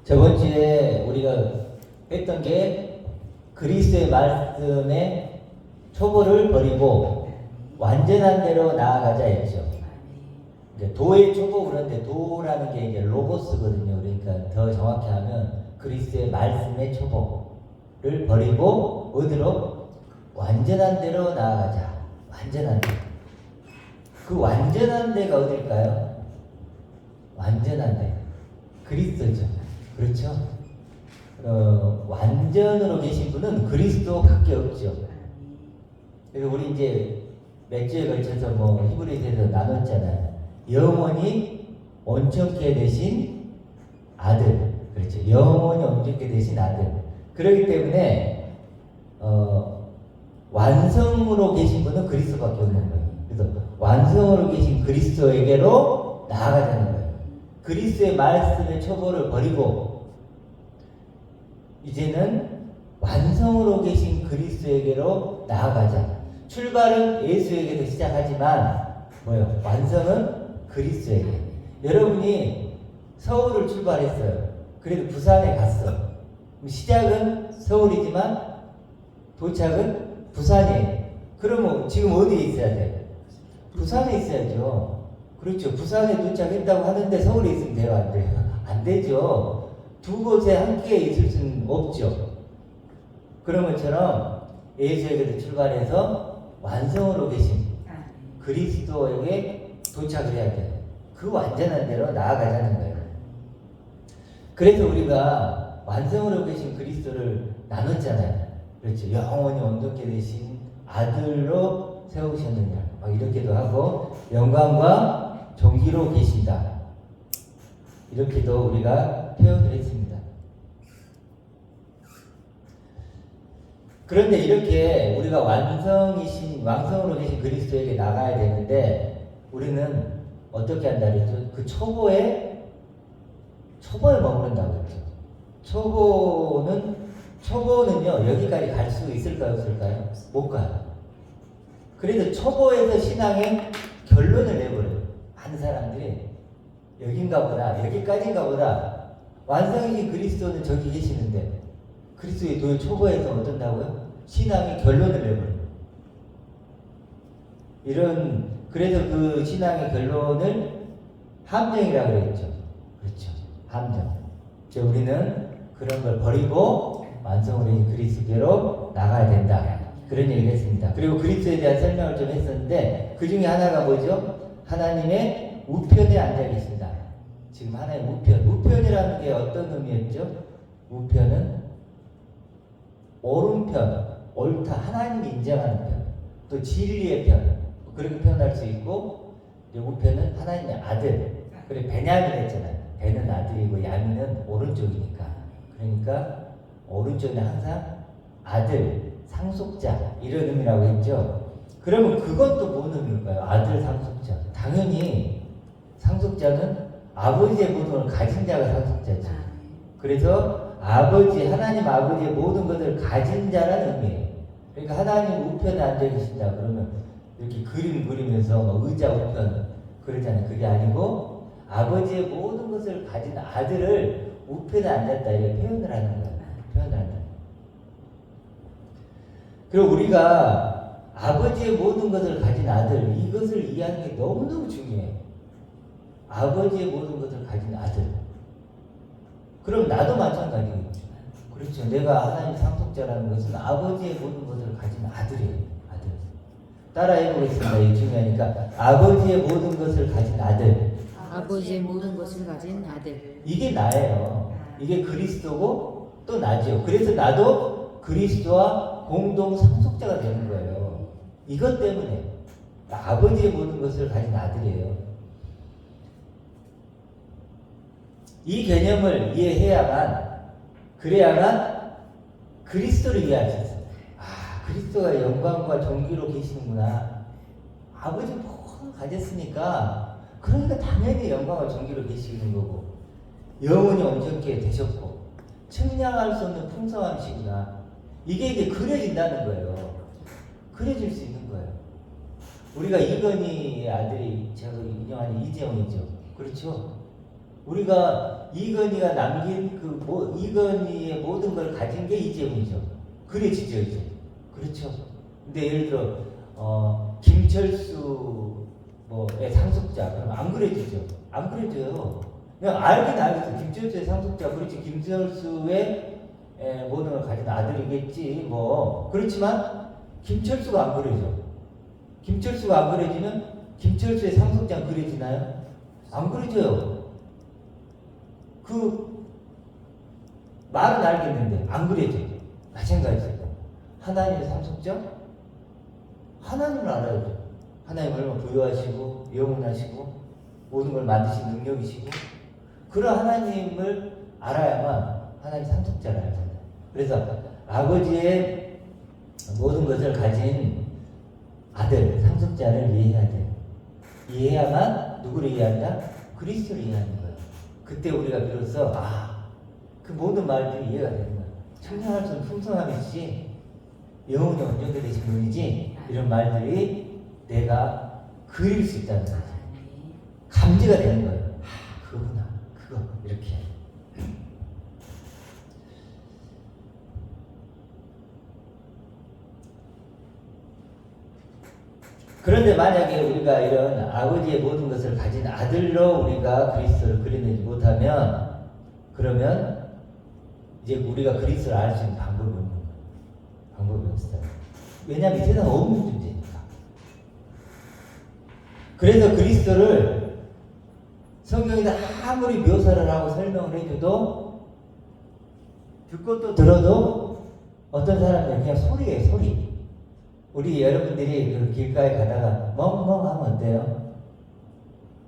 저번 주에 우리가 했던 게 그리스도의 말씀에 초보를 버리고 완전한 대로 나아가자 했죠. 이제 도의 초보 그런데 도라는 게 이제 로고스거든요. 그러니까 더 정확히 하면 그리스도의 말씀의 초보를 버리고 어디로? 완전한 대로 나아가자. 완전한 대. 그 완전한 데가 어딜까요? 완전한 데. 그리스도죠. 그렇죠? 완전으로 계신 분은 그리스도밖에 없죠. 그래서 우리 이제 몇 주에 걸쳐서 히브리서에서 나눴잖아요. 영원히 온전케 되신 아들. 그렇죠. 영원히 온전케 되신 아들. 그렇기 때문에 완성으로 계신 분은 그리스도밖에 없는 거예요. 그래서 완성으로 계신 그리스도에게로 나아가자는 거예요. 그리스도의 말씀의 초보를 버리고 이제는 완성으로 계신 그리스도에게로 나아가자. 출발은 예수에게서 시작하지만 완성은 그리스도에게. 여러분이 서울을 출발했어요. 그래도 부산에 갔어. 시작은 서울이지만 도착은 부산이에요. 그러면 지금 어디에 있어야 돼요? 부산에 있어야죠. 그렇죠. 부산에 도착했다고 하는데 서울에 있으면 돼요? 안 돼요? 안 되죠. 두 곳에 함께 있을 수는 없죠. 그런 것처럼 예수에게서 출발해서 완성으로 계신 그리스도에게 도착을 해야 돼요. 그 완전한 대로 나아가자는 거예요. 그래서 우리가 완성으로 계신 그리스도를 나눴잖아요. 그렇죠. 영원히 온전케 되신 아들로 세우셨느냐. 이렇게도 하고 영광과 존귀로 계신다. 이렇게도 우리가 표현을 했습니다. 그런데 이렇게 우리가 완성으로 계신 그리스도에게 나가야 되는데 우리는 어떻게 한다 그랬죠? 그 초보에 머무른다고 했죠. 초보는요, 여기까지 갈 수 있을까요, 없을까요? 못 가요. 그래서 초보에서 신앙의 결론을 내버려요. 많은 사람들이 여긴가 보다, 여기까지인가 보다. 완성이신 그리스도는 저기 계시는데 그리스도의 도의 초보에서 어떤다고요? 신앙의 결론을 내버려요. 그래서 그 신앙의 결론을 함정이라고 그랬죠. 그렇죠. 함정. 우리는 그런 걸 버리고 완성으로 그리스도로 나가야 된다. 그런 얘기를 했습니다. 그리고 그리스도에 대한 설명을 좀 했었는데 그 중에 하나가 뭐죠? 하나님의 우편에 앉아 계신다. 지금 하나의 우편이라는 게 어떤 의미였죠? 우편은 오른편, 옳다, 하나님이 인정하는 편, 또 진리의 편, 그렇게 표현할 수 있고, 우편은 하나님의 아들. 그래 베냐민 했잖아요. 베는 아들이고 야민은 오른쪽이니까. 그러니까 오른쪽은 항상 아들, 상속자 이런 의미라고 했죠. 그러면 그것도 뭔 의미일까요? 아들, 상속자. 당연히 상속자는 아버지의 모든 걸 가진 자가 상속자죠. 그래서 하나님 아버지의 모든 것을 가진 자라는 의미예요. 그러니까 하나님 우편에 앉아 계신다 그러면 이렇게 그림 그리면서 의자 우편 그러잖아요. 그게 아니고 아버지의 모든 것을 가진 아들을 우편에 앉았다 이렇게 표현을 하는 거예요. 표현을 한다. 그리고 우리가 아버지의 모든 것을 가진 아들 이것을 이해하는 게 너무너무 중요해요. 아버지의 모든 것을 가진 아들. 그럼 나도 마찬가지겠죠. 그렇죠. 내가 하나님 상속자라는 것은 아버지의 모든 것을 가진 아들이에요. 아들. 따라해 보겠습니다. 이게 중요하니까. 아버지의 모든 것을 가진 아들. 아버지의 모든 것을 가진 아들. 이게 나예요. 이게 그리스도고 또 나죠. 그래서 나도 그리스도와 공동 상속자가 되는 거예요. 이것 때문에 아버지의 모든 것을 가진 아들이에요. 이 개념을 그래야만 그리스도를 이해할 수 있어요. 그리스도가 영광과 존귀로 계시는구나. 아버지 모든 가졌으니까 그러니까 당연히 영광과 존귀로 계시는 거고 영원히 온전케 되셨고 측량할 수 없는 풍성함이시구나. 이게 이제 그려진다는 거예요. 그려질 수 있는 거예요. 우리가 이건희의 아들이 제가 인정하는 이재용이죠. 그렇죠? 우리가 이건희가 남긴 이건희의 모든 걸 가진 게 이재훈이죠. 그래지죠 이제. 그렇죠. 근데 예를 들어 김철수 뭐의 상속자 그럼 안 그래지죠. 안 그래져요. 그냥 알긴 알겠어. 김철수의 상속자 그렇지. 김철수의 모든 걸 가진 아들이겠지. 뭐 그렇지만 김철수가 안 그려져. 김철수가 안 그려지면 김철수의 상속자는 그려지나요? 안 그려져요. 그 말은 알겠는데 안 그려져요. 마찬가지예요. 하나님의 상속자? 하나님을 알아야죠. 하나님 얼마나 부유하시고 영원하시고 모든 걸 만드신 능력이시고 그런 하나님을 알아야만 하나님 상속자를 알잖아요. 그래서 아버지의 모든 것을 가진 아들, 상속자를 이해해야 돼요. 이해해야만 누구를 이해한다? 그리스도를 이해하는 거예요. 그때 우리가 비로소 그 모든 말들이 이해가 되는 거예요. 청량할 수 없는 풍성함이지 영혼이 온전히 되신 분이지 이런 말들이 내가 그릴 수 있다는 거죠. 감지가 되는 거예요. 그거구나. 그거 이렇게. 그런데 만약에 우리가 이런 아버지의 모든 것을 가진 아들로 우리가 그리스도를 그려내지 못하면 그러면 이제 우리가 그리스도를 알 수 있는 방법이 없는 거예요. 방법이 없어요. 왜냐하면 이 세상에 없는 존재니까. 그래서 그리스도를 성경에다 아무리 묘사를 하고 설명을 해줘도 듣고 또 들어도 어떤 사람들은 그냥 소리예요, 소리. 우리 여러분들이 그 길가에 가다가 멍멍 하면 어때요?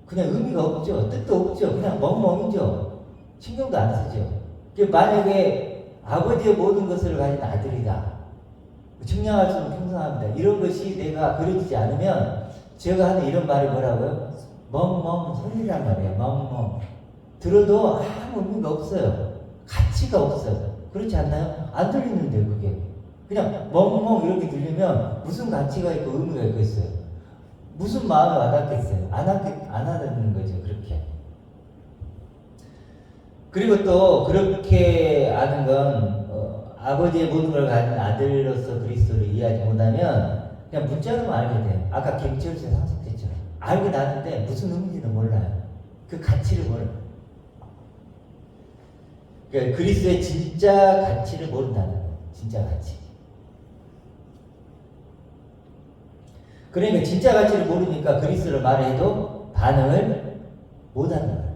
그냥 의미가 없죠. 뜻도 없죠. 그냥 멍멍이죠. 신경도 안 쓰죠. 만약에 아버지의 모든 것을 가진 아들이다. 측량할 수 없는 풍성합니다. 이런 것이 내가 그려지지 않으면 제가 하는 이런 말이 뭐라고요? 멍멍 소리란 말이에요. 멍멍. 들어도 아무 의미가 없어요. 가치가 없어요. 그렇지 않나요? 안 들리는데 그게. 그냥 멍멍 이렇게 들리면 무슨 가치가 있고 의미가 있겠어요? 무슨 마음에 와닿겠어요? 안 와닿는 거죠. 그렇게. 그리고 또 그렇게 아는 건 아버지의 모든 걸 가진 아들로서 그리스도를 이해하지 못하면 그냥 문자로만 알게 돼요. 아까 김철수의 상속됐죠. 알긴 아는데 무슨 의미인지는 몰라요. 그 가치를 몰라요. 그러니까 그리스도의 진짜 가치를 모른다는 거예요. 진짜 가치. 그러니까 진짜 가치를 모르니까 그리스도를 말해도 반응을 못하는 거예요.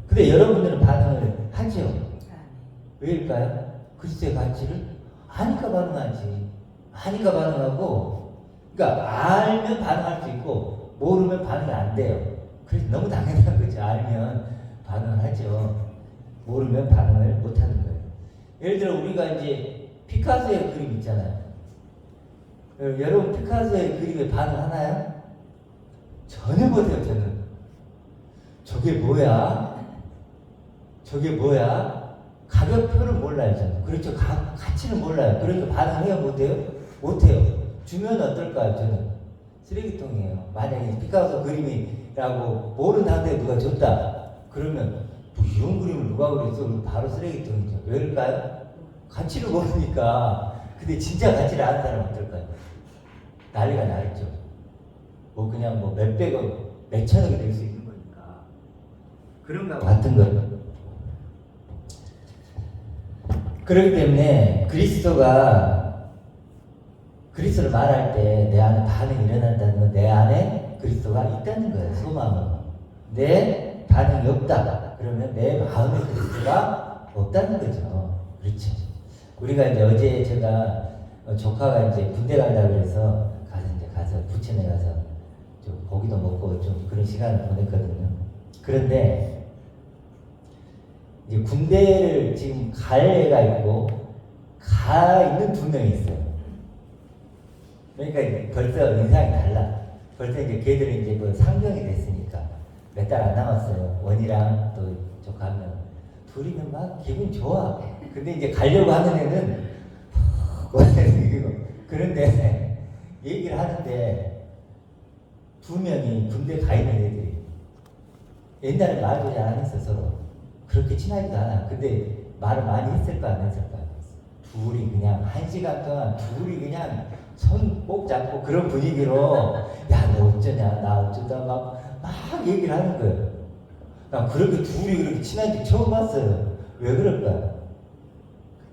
근데 여러분들은 반응을 하죠. 왜일까요? 그리스도의 가치를 아니까 반응하지. 아니까 반응하고, 그러니까 알면 반응할 수 있고 모르면 반응이 안 돼요. 그래서 너무 당연한 거죠. 알면 반응을 하죠. 모르면 반응을 못하는 거예요. 예를 들어 우리가 이제 피카소의 그림 있잖아요. 여러분 피카소의 그림에 반응하나요? 전혀 못해요. 저는 저게 뭐야? 저게 뭐야? 가격표를 몰라요. 저는. 그렇죠. 가치를 몰라요. 그러니까 반응해요? 못해요? 못해요. 주면 어떨까요? 저는 쓰레기통이에요. 만약에 피카소 그림이라고 모르는 상태에 누가 줬다 그러면 뭐 이런 그림을 누가 그렸어? 바로 쓰레기통이죠. 왜일까요? 가치를 모르니까. 근데 진짜 가치를 아는 사람은 어떨까요? 난리가 나겠죠. 뭐 그냥 뭐 몇백억, 몇천억이 될 수 있는 거니까. 그런 거 같은 거예요. 그렇기 때문에 그리스도를 말할 때 내 안에 반응이 일어난다는 건 내 안에 그리스도가 있다는 거예요. 소망은. 내 반응이 없다. 그러면 내 마음에 그리스도가 없다는 거죠. 그렇죠. 우리가 이제 어제 제가 조카가 이제 군대 간다고 해서 가서 부천에 가서 좀 고기도 먹고 좀 그런 시간을 보냈거든요. 그런데 이제 군대를 지금 갈 애가 있고 가 있는 두 명이 있어요. 그러니까 이제 벌써 인상이 달라. 벌써 이제 걔들이 이제 뭐 상병이 됐으니까 몇 달 안 남았어요. 원이랑 또 조카 한 명. 둘이면 막 기분 좋아. 근데 이제 가려고 하는 애는 그런데 얘기를 하는데 두 명이 군대 가 있는 애들이 옛날에 말도 잘 안 했어 서로. 그렇게 친하지도 않아. 근데 말을 많이 했을까 안 했을까? 둘이 그냥 1시간 동안 둘이 그냥 손 꼭 잡고 그런 분위기로 야 너 어쩌냐 나 어쩌다 막 얘기를 하는 거예요. 난 그렇게 둘이 그렇게 친한지 처음 봤어요. 왜 그럴까?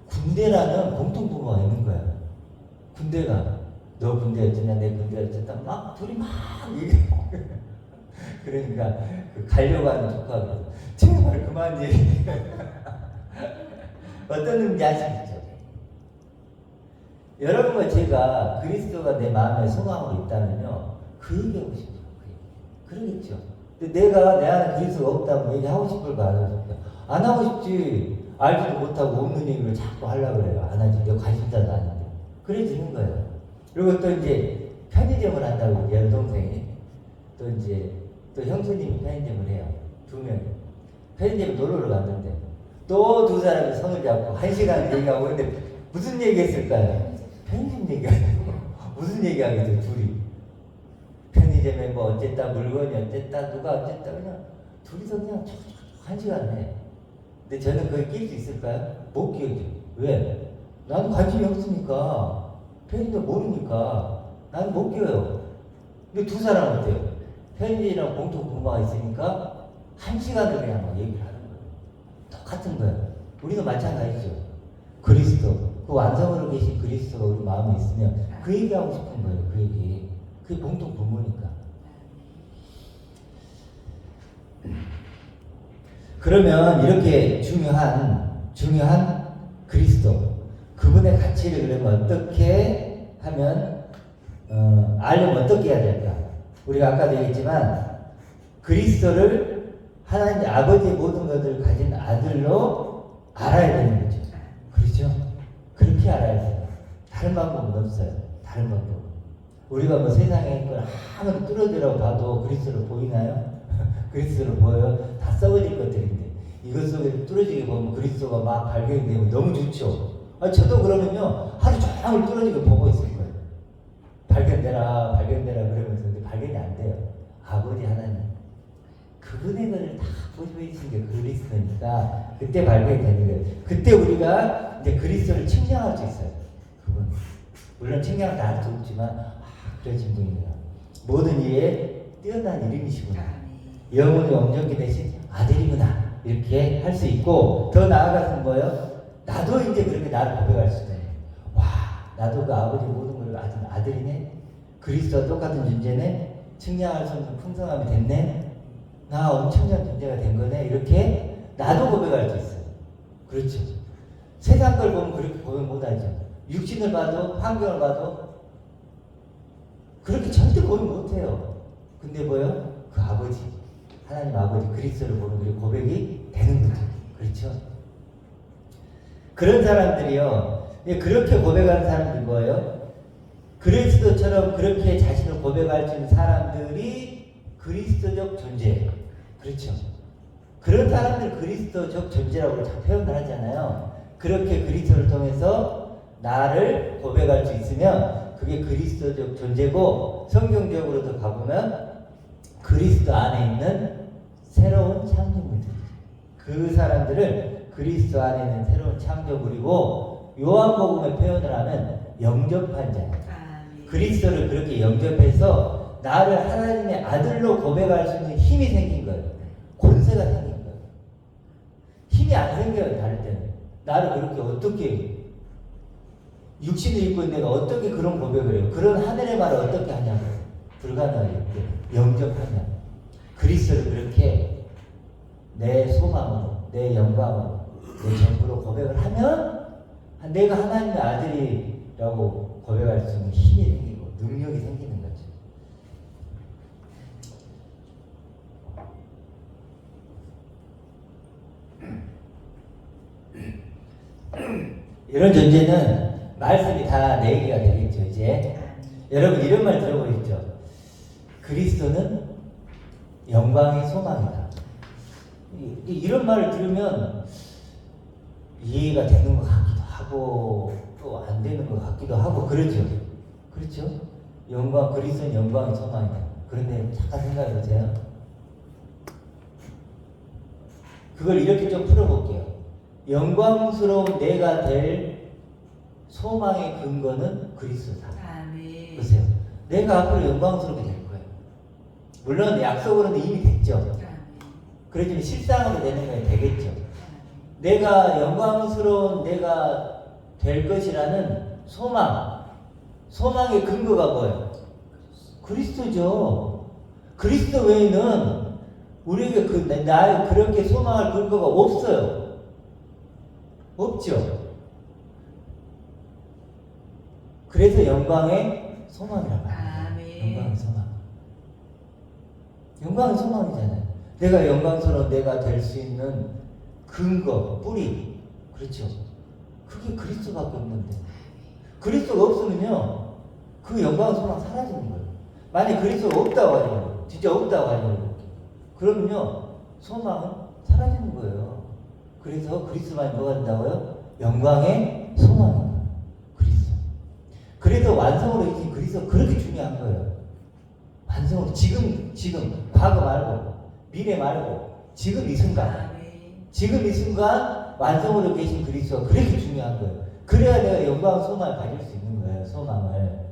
군대라는 공통부모가 있는 거야. 군대가 너 군대 어쩌냐 내 군대 어쩌다 막 둘이 막 얘기하고 그러니까 그 가려고 하는 조카가 제발 그만 얘기해. 어떤 의미인지 아시겠죠? 여러분과 제가 그리스도가 내 마음에 소망으로 있다면요 그 얘기하고 싶어요. 그러겠죠. 근데 내가 내 안에 그리스도가 없다고 얘기하고 싶을까 안 하고 싶을까? 안 하고 싶지. 알지도 못하고 없는 얘기를 자꾸 하려고 그래요. 안 하지. 내가 관심사도 아닌데. 그래지는 거예요. 그리고 또 이제 편의점을 한다고 내 여동생이 또 이제 또 형수님이 편의점을 해요. 2명. 편의점에 놀러를 갔는데 또 2사람이 손을 잡고 1시간 얘기하고 근데 무슨 얘기 했을까요? 편의점 얘기하고 무슨 얘기하겠어요 둘이. 편의점에 뭐 어쨌다 물건이 어쨌다 누가 어쨌다 그냥 둘이서 그냥 1시간 해. 근데 저는 그걸 낄 수 있을까요? 못 끼워줘. 왜? 나는 관심이 없으니까 편의점 모르니까 나는 못 끼워요. 근데 2사람 어때요? 편의점이랑 공통 분모가 있으니까 1시간을 그냥 막 얘기를 하는 거예요. 똑같은 거예요. 우리도 마찬가지죠. 그리스도 그 완성으로 계신 그리스도가 우리 마음에 있으면 그 얘기하고 싶은 거예요. 그 얘기. 그게 공통 부모니까. 그러면 이렇게 중요한 그리스도 그분의 가치를 그러면 어떻게 하면 알려면 어떻게 해야 될까? 우리가 아까도 얘기했지만 그리스도를 하나님 아버지의 모든 것을 가진 아들로 알아야 되는 거죠. 그렇죠? 그렇게 알아야 돼요. 다른 방법은 없어요. 다른 방법. 우리가 뭐 세상에 걸 아무리 뚫어지라고 봐도 그리스도를 보이나요? 그리스도를 보여요? 다 썩어질 것들인데 이것 속에 뚫어지게 보면 그리스도가 막 발견이 되면 너무 좋죠. 저도 그러면요 하루 종일 뚫어지게 보고 있을 거예요. 발견되라 그러면서 근데 발견이 안 돼요. 아버지 하나님 그분의 것을 다 보여주신 게 그리스도니까 그때 발견이 되는 거예요. 그때 우리가 이제 그리스도를 측량할 수 있어요. 그분 물론 측량을 다 할 수 없지만 그러신 분이구나. 모든 이에 뛰어난 이름이시구나. 영원히 온전히 되신 아들이구나. 이렇게 할 수 있고 더 나아가서는 뭐예요? 나도 이제 그렇게 나를 고백할 수 있어요. 와 나도 그 아버지 모든 걸 가진 아들이네. 그리스도와 똑같은 존재네. 측량할 수 없는 풍성함이 됐네. 나 엄청난 존재가 된 거네. 이렇게 나도 고백할 수 있어요. 그렇죠. 세상 걸 보면 그렇게 고백 못하죠. 육신을 봐도 환경을 봐도 그렇게 절대 고백 못해요. 근데 뭐요? 그 아버지 하나님 아버지 그리스도를 보는 그 고백이 되는 거죠. 그렇죠? 그런 사람들이요. 그렇게 고백하는 사람들이 뭐예요? 그리스도처럼 그렇게 자신을 고백할 수 있는 사람들이 그리스도적 존재예요. 그렇죠? 그런 사람들 그리스도적 존재라고 잘 표현을 하잖아요. 그렇게 그리스도를 통해서 나를 고백할 수 있으면 그게 그리스도적 존재고 성경적으로도 가보면 그리스도 안에 있는 새로운 창조물들. 그 사람들을 그리스도 안에 있는 새로운 창조물이고 요한복음의 표현을 하면 영접한 자. 그리스도를 그렇게 영접해서 나를 하나님의 아들로 고백할 수 있는 힘이 생긴 거예요. 권세가 생긴 거예요. 힘이 안 생겨요. 다를 때는. 나를 그렇게 어떻게 육신을 입고 있는 내가 어떻게 그런 고백을 해요. 그런 하늘의 말을 어떻게 하냐고요. 불가능하게 영접하면 그리스도를 그렇게 내 소망으로 내 영광으로 내 전부로 고백을 하면 내가 하나님의 아들이라고 고백할 수 있는 힘이 생기고 능력이 생기는 거죠. 이런 존재는 말씀이 다 내 얘기가 되겠죠. 이제 여러분 이런 말 들어보셨죠? 그리스도는 영광의 소망이다. 이런 말을 들으면 이해가 되는 것 같기도 하고 또 안 되는 것 같기도 하고 그렇죠. 그렇죠? 그리스도는 영광의 소망이다. 그런데 잠깐 생각해 보세요. 그걸 이렇게 좀 풀어볼게요. 영광스러운 내가 될 소망의 근거는 그리스도다. 아멘. 보세요. 내가 앞으로 영광스럽게 될 거예요. 물론 약속으로는 이미 됐죠. 아멘. 그러지만 실상으로 되는 건 되겠죠. 내가 영광스러운 내가 될 것이라는 소망의 근거가 뭐예요? 그리스도죠. 그리스도 외에는 우리에게 나의 그렇게 소망할 근거가 없어요. 없죠. 그래서 영광의 소망이라고 합니다. 아멘. 영광의 소망. 영광의 소망이잖아요. 내가 영광스러운 내가 될 수 있는 근거, 뿌리. 그렇죠. 그게 그리스도밖에 없는데. 그리스도가 없으면요, 그 영광의 소망 사라지는 거예요. 만약 그리스도가 없다고 하죠. 진짜 없다고 하죠. 그러면요, 소망은 사라지는 거예요. 그래서 그리스도만이 뭐가 된다고요? 영광의 소망입니다. 그리스도. 그래서 완성으로 이제 그리스도 그렇게 중요한 거예요. 완성으로 지금 과거 말고 미래 말고 지금 이 순간. 아멘. 지금 이 순간 완성으로 계신 그리스도가 그렇게 중요한 거예요. 그래야 내가 영광 소망을 가질 수 있는 거예요. 소망을.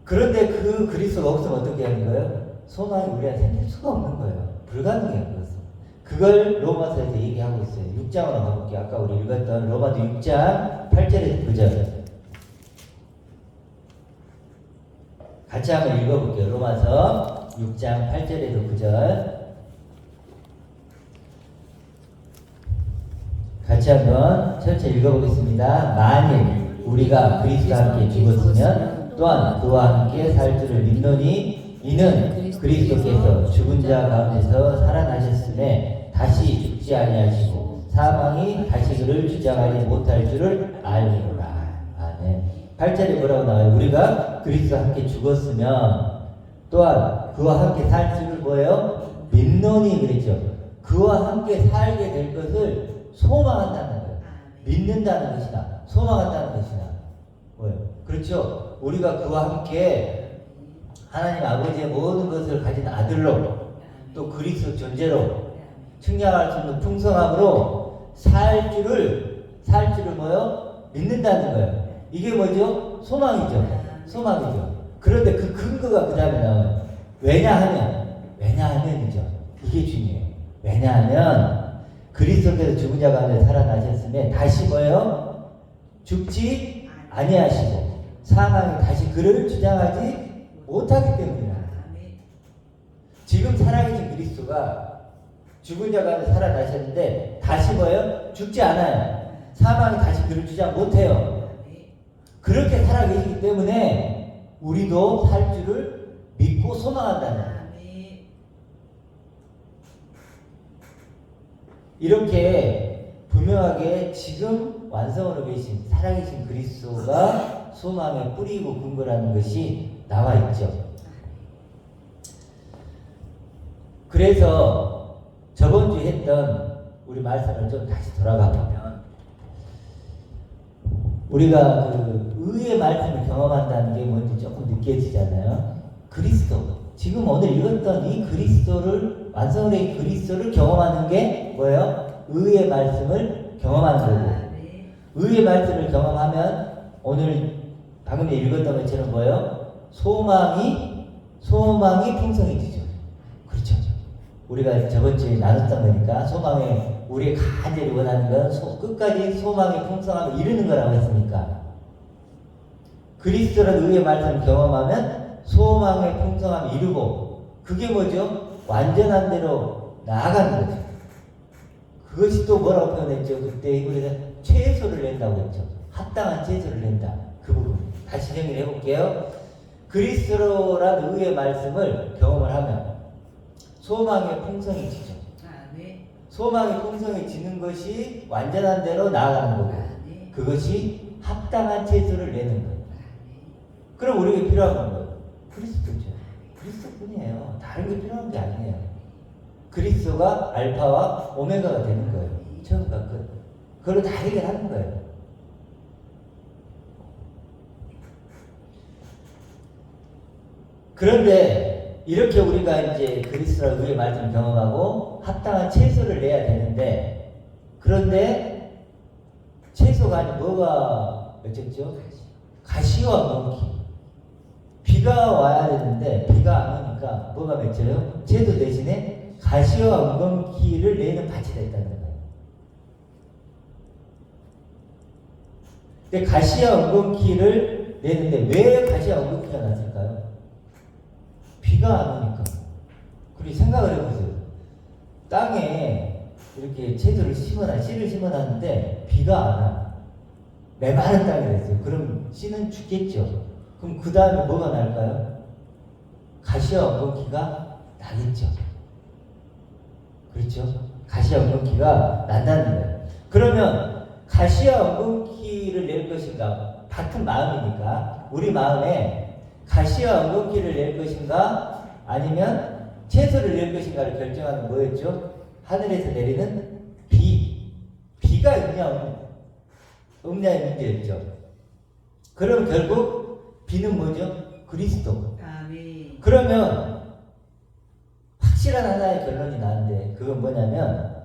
그런데 그 그리스도가 없으면 어떻게 하는 거예요? 소망이 우리한테 생길 수가 없는 거예요. 불가능해요. 그것은. 그걸 로마서에서 얘기하고 있어요. 6장으로 가볼게요. 아까 우리 읽었던 로마서 6장 8절에서 9절. 같이 한번 읽어볼게요. 로마서 6장 8절에서 9절. 같이 한번 천천히 읽어보겠습니다. 만일 우리가 그리스도와 함께 죽었으면 또한 그와 함께 살 줄을 믿노니 이는 그리스도께서 죽은 자 가운데서 살아나셨음에 다시 죽지 아니하시고 사망이 다시 그를 주장하지 못할 줄을 알리노라. 아멘. 8절에 뭐라고 나와요? 우리가 그리스도와 함께 죽었으면 또한 그와 함께 살 줄을 뭐예요? 믿노니 그랬죠. 그와 함께 살게 될 것을 소망한다는 거예요. 믿는다는 것이나 소망한다는 것이나 뭐예요? 그렇죠. 우리가 그와 함께 하나님 아버지의 모든 것을 가진 아들로 또 그리스도 존재로 측량할 수 없는 풍성함으로 살 줄을 뭐요? 믿는다는 거예요. 이게 뭐죠? 소망이죠. 소망이죠. 그런데 그 근거가 그 다음에 나와요. 왜냐하면이죠. 이게 중요해요. 왜냐하면 그리스도께서 죽은 자 가운데 살아나셨음에 다시 뭐예요? 죽지 아니하시고 사망이 다시 그를 주장하지 못하기 때문이다. 지금 살아계신 그리스도가 죽은 자 가운데 살아나셨는데 다시 뭐예요? 죽지 않아요. 사망이 다시 그를 주장 못해요. 그렇게 살아계시기 때문에 우리도 살 줄을 믿고 소망한다는 거예요. 이렇게 분명하게 지금 완성으로 계신 살아계신 그리스도가 소망의 뿌리고 근거라는 것이 나와 있죠. 그래서 저번 주에 했던 우리 말씀을 좀 다시 돌아가 보면 우리가 그 의의 말씀을 경험한다는 게 뭔지 조금 느껴지잖아요. 그리스도. 지금 오늘 읽었던 이 그리스도를 완성으로 이 그리스도를 경험하는 게 뭐예요? 의의 말씀을 경험하는 거고. 의의 말씀을 경험하면 오늘 방금 읽었던 것처럼 뭐예요? 소망이 풍성해지죠. 그렇죠. 우리가 저번 주에 나눴던 거니까 소망에 우리가 간절히 원하는 건 끝까지 소망의 풍성함을 이루는 거라고 했으니까 그리스도라는 의의 말씀을 경험하면 소망의 풍성함을 이루고 그게 뭐죠? 완전한 대로 나아가는 거죠. 그것이 또 뭐라고 표현했죠? 그때 이거는 최소를 낸다고 했죠. 합당한 최소를 낸다. 그 부분 다시 정리를 해볼게요. 그리스도라는 의의 말씀을 경험을 하면 소망의 풍성해지죠. 소망이 풍성해지는 것이 완전한 대로 나아가는 거고 그것이 합당한 채소를 내는 거예요. 그럼 우리에게 필요한 건 뭐예요? 그리스도죠. 그리스도뿐이에요. 다른 게 필요한 게 아니에요. 그리스도가 알파와 오메가가 되는 거예요. 처음과 끝. 그걸로 다 해결하는 거예요. 그런데 이렇게 우리가 이제 그리스도와 의의 말씀을 경험하고 합당한 채소를 내야 되는데, 그런데 채소가 아닌 뭐가 맺혔죠? 가시와 멍키. 비가 와야 되는데 비가 안 오니까 뭐가 맺혀요? 채소 대신에 가시와 엉겅퀴를 내는 밭이 됐다는 거예요. 근데 가시와 엉겅퀴를 내는데 왜 가시와 엉겅퀴가 났을까요? 비가 안 오니까. 그리고 생각을 해보세요. 땅에 이렇게 채소를 심어놔, 씨를 심어놨는데 비가 안 와. 메마른 땅이 됐어요. 그럼 씨는 죽겠죠. 그럼 그 다음에 뭐가 날까요? 가시와 엉겅퀴가 나겠죠. 그렇죠? 가시와 엉겅퀴가 난다는 거예요. 그러면 가시와 엉겅퀴를 낼 것인가? 같은 마음이니까 우리 마음에 가시와 엉겅퀴를 낼 것인가? 아니면 채소를 낼 것인가를 결정하는 뭐였죠? 하늘에서 내리는 비. 비가 있냐 없냐의 문제였죠. 그럼 결국 비는 뭐죠? 그리스도. 아멘. 그러면 확실한 하나의 결론이 나는데 그건 뭐냐면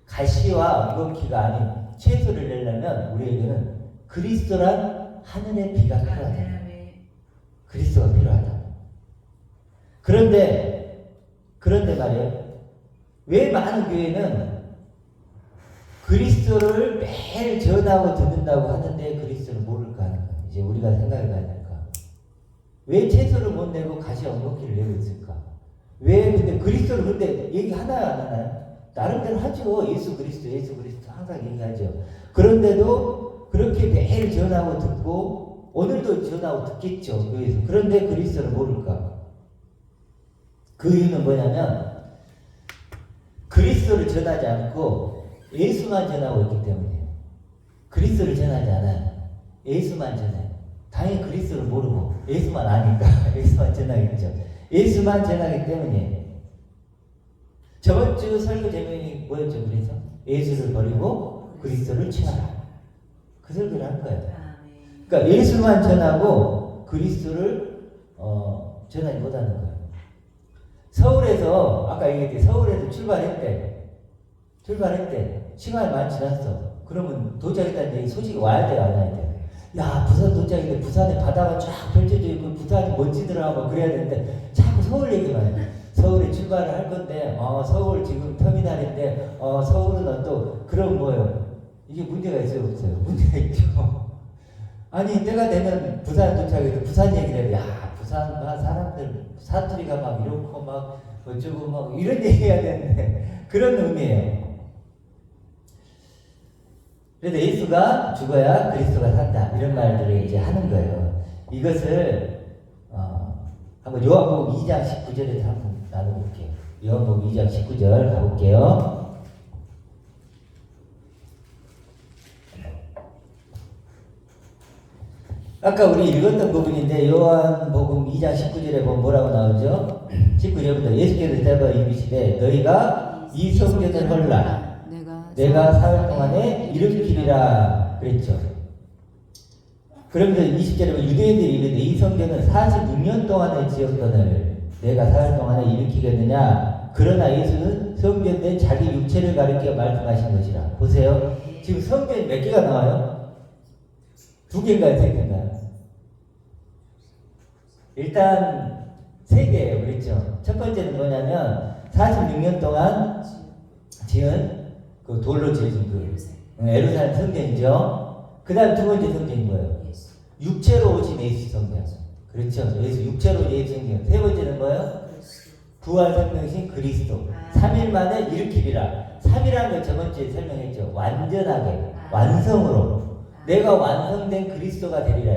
가시와 엉겅퀴가 아닌 채소를 내려면 우리에게는 그리스도란 하늘의 비가 필요하다. 아멘. 그리스도가 필요하다. 그런데 말이에요. 왜 많은 교회는 그리스도를 매일 전하고 듣는다고 하는데 그리스도를 모를까 하는 거예요. 이제 우리가 생각해 봐야 될까. 왜 채소를 못 내고 가시 엉겅퀴를 내고 있을까? 왜 근데 그리스도를 근데 얘기 하나요 안 하나요? 나름대로 하죠. 예수 그리스도 항상 얘기하죠. 그런데도 그렇게 매일 전하고 듣고 오늘도 전하고 듣겠죠. 교회에서. 그런데 그리스도를 모를까? 그 이유는 뭐냐면 그리스도를 전하지 않고 예수만 전하고 있기 때문이에요. 그리스도를 전하지 않아요. 예수만 전해요. 당연히 그리스도를 모르고 예수만 아니까 예수만 전하겠죠. 예수만 전하기 때문이에요. 저번 주 설교 제목이 뭐였죠? 그래서 예수를 버리고 그리스도를 취하라. 그 설교를 한 거예요. 그러니까 예수만 전하고 그리스도를 전하지 못하는 거예요. 서울에서 아까 얘기했듯이 서울에서 출발했대. 시간이 많이 지났어. 그러면 도착했다는 얘기 소식이 와야 돼요, 안 와야 돼요? 야, 부산 도착인데 부산에 바다가 쫙 펼쳐져 있고 부산이 멋지더라 막 그래야 되는데 자꾸 서울 얘기만 해. 서울에 출발을 할 건데 서울 지금 터미널인데 서울은 또 그럼 뭐예요? 이게 문제가 있어요, 없어요? 문제가 있죠. 아니 때가 되면 부산 도착해서 부산 얘기를 해요. 야, 부산 사람들 사투리가 막 이렇고 막 어쩌고 막 이런 얘기해야 되는데 그런 의미예요. 그래서 예수가 죽어야 그리스도가 산다 이런 말들을 이제 하는 거예요. 이것을 한번 요한복음 2장 19절에서 한번 나눠볼게요. 요한복음 2장 19절 가볼게요. 아까 우리 읽었던 부분인데 요한복음 2장 19절에 보면 뭐라고 나오죠? 19절부터 예수께서 대답하여 이르시되 너희가 이 성경을 헐라 내가 사흘 동안에 일으키리라 그랬죠. 그러면서 20절에 보면 유대인들이 이르되 이 성경은 46년 동안에 지었거늘 내가 사흘 동안에 일으키겠느냐. 그러나 예수는 성경에 자기 육체를 가리켜 말씀하신 것이라. 보세요. 지금 성경이 몇 개가 나와요? 2개인가요? 3개인가요? 일단 3개예요. 그랬죠. 첫 번째는 뭐냐면 46년 동안 지은 그 돌로 지어진 그 예루살렘 성전이죠. 그 다음 두 번째 성전이 뭐예요? 육체로 오신 예수 성전. 그렇죠. 예수 육체로 예수 성전. 세 번째는 뭐예요? 부활 생명이신 그리스도. 3일 만에 일으키리라. 3이라는 걸 저번 주에 설명했죠. 완전하게 완성으로 내가 완성된 그리스도가 되리라.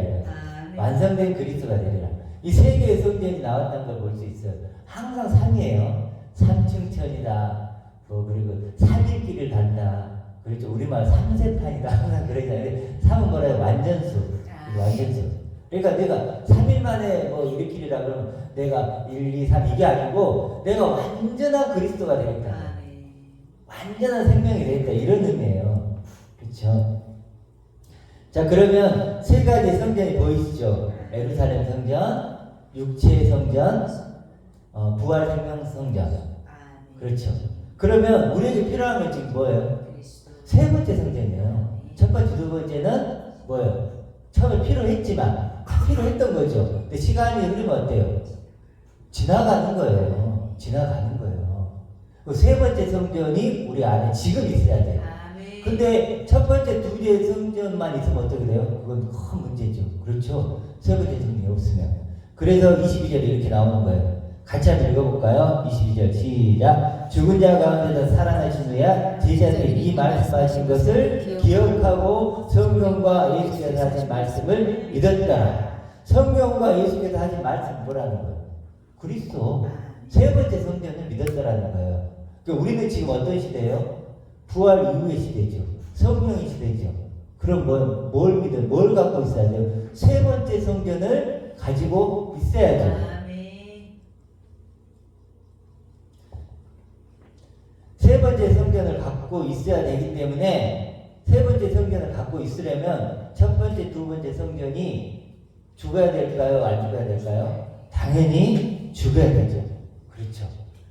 완성된 그리스도가 되리라. 이 세 개의 성전이 나왔다는 걸 볼 수 있어요. 항상 3이에요. 삼층천이다. 그리고 3일 길을 간다. 그렇죠. 우리말 3세판이다. 항상 그러잖아요. 3은 뭐래요? 완전수. 완전수. 그러니까 내가 3일 만에 일으키리라 그러면 내가 1, 2, 3 이게 아니고 내가 완전한 그리스도가 되겠다. 완전한 생명이 되겠다. 이런 의미예요. 그렇죠. 자, 그러면 세 가지 성전이 보이시죠? 예루살렘 성전, 육체의 성전, 부활 생명 성전. 네. 그렇죠. 그러면 우리에게 필요한 건 지금 뭐예요? 세 번째 성전이에요. 첫 번째, 두 번째는 뭐예요? 처음에 필요했던 거죠. 근데 시간이 흐르면 어때요? 지나가는 거예요. 지나가는 거예요. 그 세 번째 성전이 우리 안에 지금 있어야 돼요. 근데 첫 번째, 두 번째 성전만 있으면 어떻게 돼요? 그건 큰 문제죠. 그렇죠? 세 번째 성전이 없으면. 그래서 22절에 이렇게 나오는 거예요. 같이 한번 읽어볼까요? 22절 시작. 죽은 자 가운데서 살아나신 후에 제자들이 이 말씀하신 것을 기억하고 성경과 예수께서 하신 말씀을 믿었더라. 성경과 예수께서 하신 말씀은 뭐라는 거예요? 그리스도. 세 번째 성전을 믿었더라는 거예요. 그러니까 우리는 지금 어떤 시대예요? 부활 이후의 시대죠. 성령의 시대죠. 그럼 뭘 갖고 있어야 돼요? 세 번째 성전을 가지고 있어야죠. 세 번째 성전을 갖고 있어야 되기 때문에 세 번째 성전을 갖고 있으려면 첫 번째, 두 번째 성전이 죽어야 될까요? 안 죽어야 될까요? 당연히 죽어야 되죠. 그렇죠.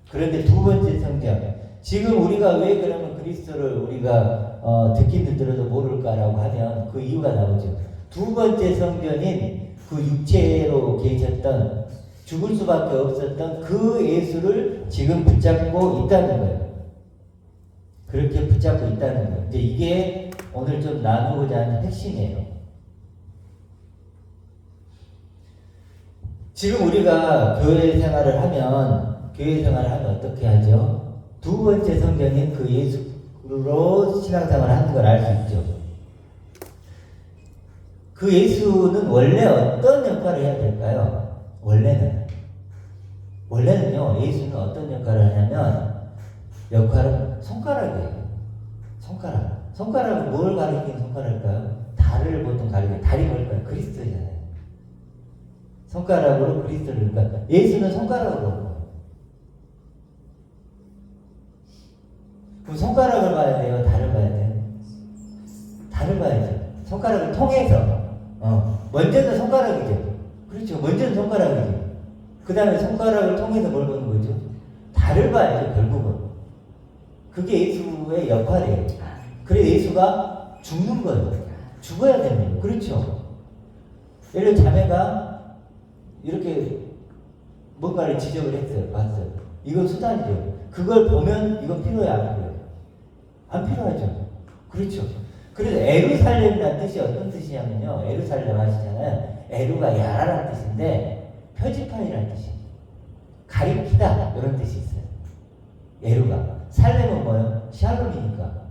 그런데 두 번째 성전, 지금 우리가 왜 그러면 그리스도를 우리가 듣기는 들어도 모를까라고 하면 그 이유가 나오죠. 두 번째 성전인 그 육체로 계셨던 죽을 수밖에 없었던 그 예수를 지금 붙잡고 있다는 거예요. 그렇게 붙잡고 있다는 거예요. 이제 이게 오늘 좀 나누고자 하는 핵심이에요. 지금 우리가 교회 생활을 하면 어떻게 하죠? 두 번째 성전인 그 예수로 신앙생활을 하는 걸 알 수 있죠. 그 예수는 원래 어떤 역할을 해야 될까요? 원래는요, 예수는 어떤 역할을 하냐면, 역할은 손가락이에요. 손가락은 뭘 가리키는 손가락일까요? 달을 보통 가리키는, 달이 뭘까요? 그리스도잖아요. 손가락으로 그리스도를, 그러니까 예수는 손가락으로 보는 거예요. 그럼 손가락을 봐야 돼요? 달을 봐야 돼요? 달을 봐야죠. 손가락을 통해서. 먼저는 손가락이죠. 그렇죠. 먼저는 손가락이죠. 그 다음에 손가락을 통해서 뭘 보는 거죠? 달을 봐야죠, 결국은. 그게 예수의 역할이에요. 그래 예수가 죽는 거예요. 죽어야 됩니다. 그렇죠. 예를 들어 자매가 이렇게 뭔가를 지적을 했어요. 봤어요. 이건 수단이죠. 그걸 보면 이건 필요해, 안 필요해요? 안 필요하죠. 그렇죠. 그래서 에루살렘이라는 뜻이 어떤 뜻이냐면요. 에루살렘 아시잖아요. 에루가 야라라는 뜻인데 표지판이라는 뜻이에요. 가리키다 이런 뜻이 있어요. 에루가. 살렘은 뭐예요? 샬롬이니까.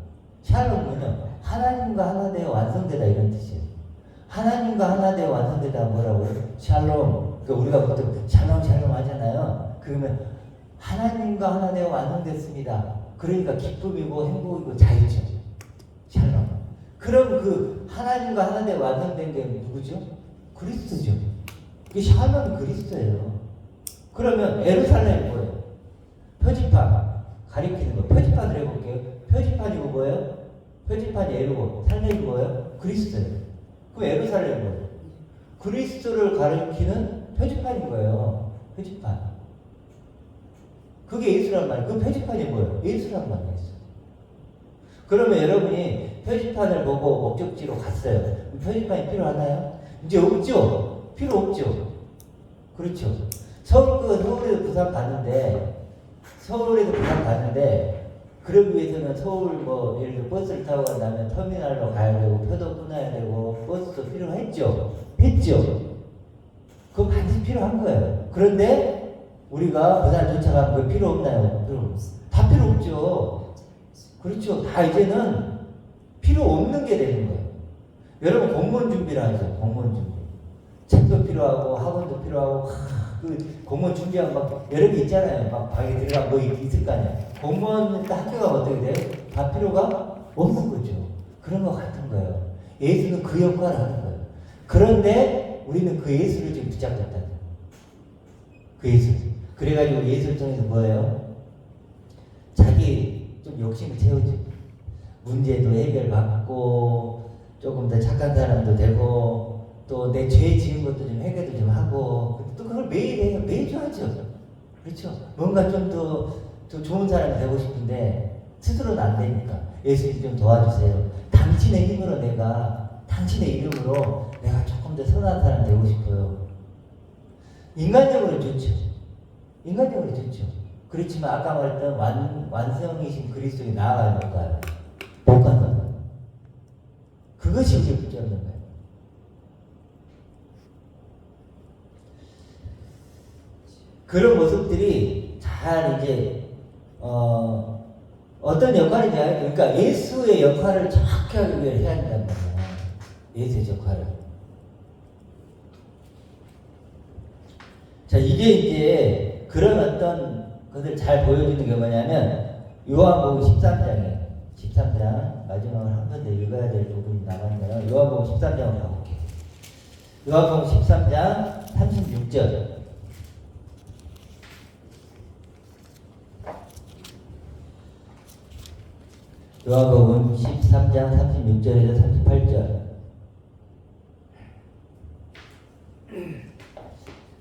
샬롬은요. 하나님과 하나 되어 완성되다 이런 뜻이에요. 하나님과 하나 되어 완성되다 뭐라고요? 샬롬. 그러니까 우리가 보통 샬롬 하잖아요. 그러면 하나님과 하나 되어 완성됐습니다. 그러니까 기쁨이고 행복이고 자유죠. 샬롬. 그럼 그 하나님과 하나 되어 완성된 게 누구죠? 그리스도죠. 이 샬롬이 그리스도예요. 그러면 에루살렘이 뭐예요? 표지판. 가리키는 거. 표지판을 해볼게요. 표지판이고 뭐예요? 표지판이 에루고 살렘이 뭐예요? 그리스도예요. 그럼 에루살렘이 뭐예요? 그리스도를 가리키는 표지판인 거예요. 표지판. 그게 예수란 말이에요. 그 표지판이 뭐예요? 예수란 말이에요. 그러면 여러분이 표지판을 보고 목적지로 갔어요. 표지판이 필요하나요? 이제 없죠? 필요 없죠? 그렇죠. 서울에도 부산 갔는데 그러기 위해서는 서울 예를 들어 버스를 타고 간다면 터미널로 가야 되고 표도 끊어야 되고 버스도 필요했죠. 그거 반드시 필요한 거예요. 그런데 우리가 부산 도착하면 그거 필요 없나요? 다 필요 없죠. 그렇죠. 다 이제는 필요 없는 게 되는 거예요. 여러분 공무원 준비를 하죠. 공무원 준비. 책도 필요하고 학원도 필요하고 그 공무원 준비하면 막 여러 개 있잖아요. 막 방에 들어가 뭐 있을 거 아니야. 공무원 학교가 어떻게 돼요? 다 필요가 없는 거죠. 그런 것 같은 거예요. 예수는 그 역할을 하는 거예요. 그런데 우리는 그 예수를 지금 붙잡고 있다는 거예요. 그 예수. 그래가지고 예수를 통해서 뭐예요? 자기 좀 욕심을 채우죠. 문제도 해결받고 조금 더 착한 사람도 되고 또 내 죄 지은 것도 좀 해결도 좀 하고 또 그걸 매일 해요. 매일 좋아하죠. 그렇죠? 뭔가 좀 더 좋은 사람이 되고 싶은데 스스로는 안 되니까 예수님 좀 도와주세요. 당신의 힘으로 당신의 이름으로 내가 조금 더 선한 사람 되고 싶어요. 인간적으로 좋죠. 인간적으로 좋죠. 그렇지만 아까 말했던 완성이신 그리스도에 나아가야 못 가요. 못 가는 거예요. 그것이 이제 붙잡는 거예요. 그런 모습들이 잘 이제 어떤 역할인지 알죠? 그러니까 예수의 역할을 정확히 하기 위해 해야 된다는 거예요. 예수의 역할을. 자, 이게 이제 그런 어떤 것을 잘 보여주는 게 뭐냐면 요한복음 13장이에요. 13장 마지막으로 한 번 더 읽어야 될 부분이 남았네요. 요한복음 13장으로 가볼게요. 요한복음 13장 36절. 요한복음 13장 36절에서 38절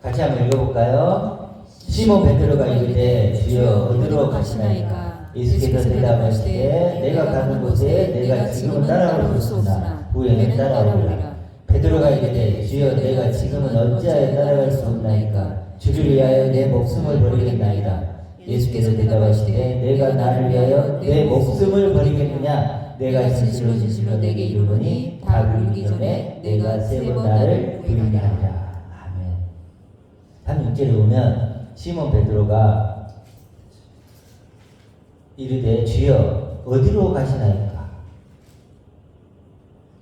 같이 한번 읽어볼까요? 시몬 베드로가 이르되 주여 어디로 가시나이까? 예수께서 대답하시되 내가 가는 곳에 내가 지금은 따라올 수 없으나 후에는 따라오리라. 베드로가 이르되 주여 내가 지금은 어찌하여 따라갈 수 없나이까? 주를 위하여 내 목숨을 버리겠나이다. 예수께서 대답하시되 내가 나를 위하여 내 목숨을 버리겠느냐? 내가 진실로 진실로 내게 이르노니 다 울기 전에 내가 세 번 나를 부인하리라. 아멘. 36절에 보면 시몬 베드로가 이르되 주여 어디로 가시나이까?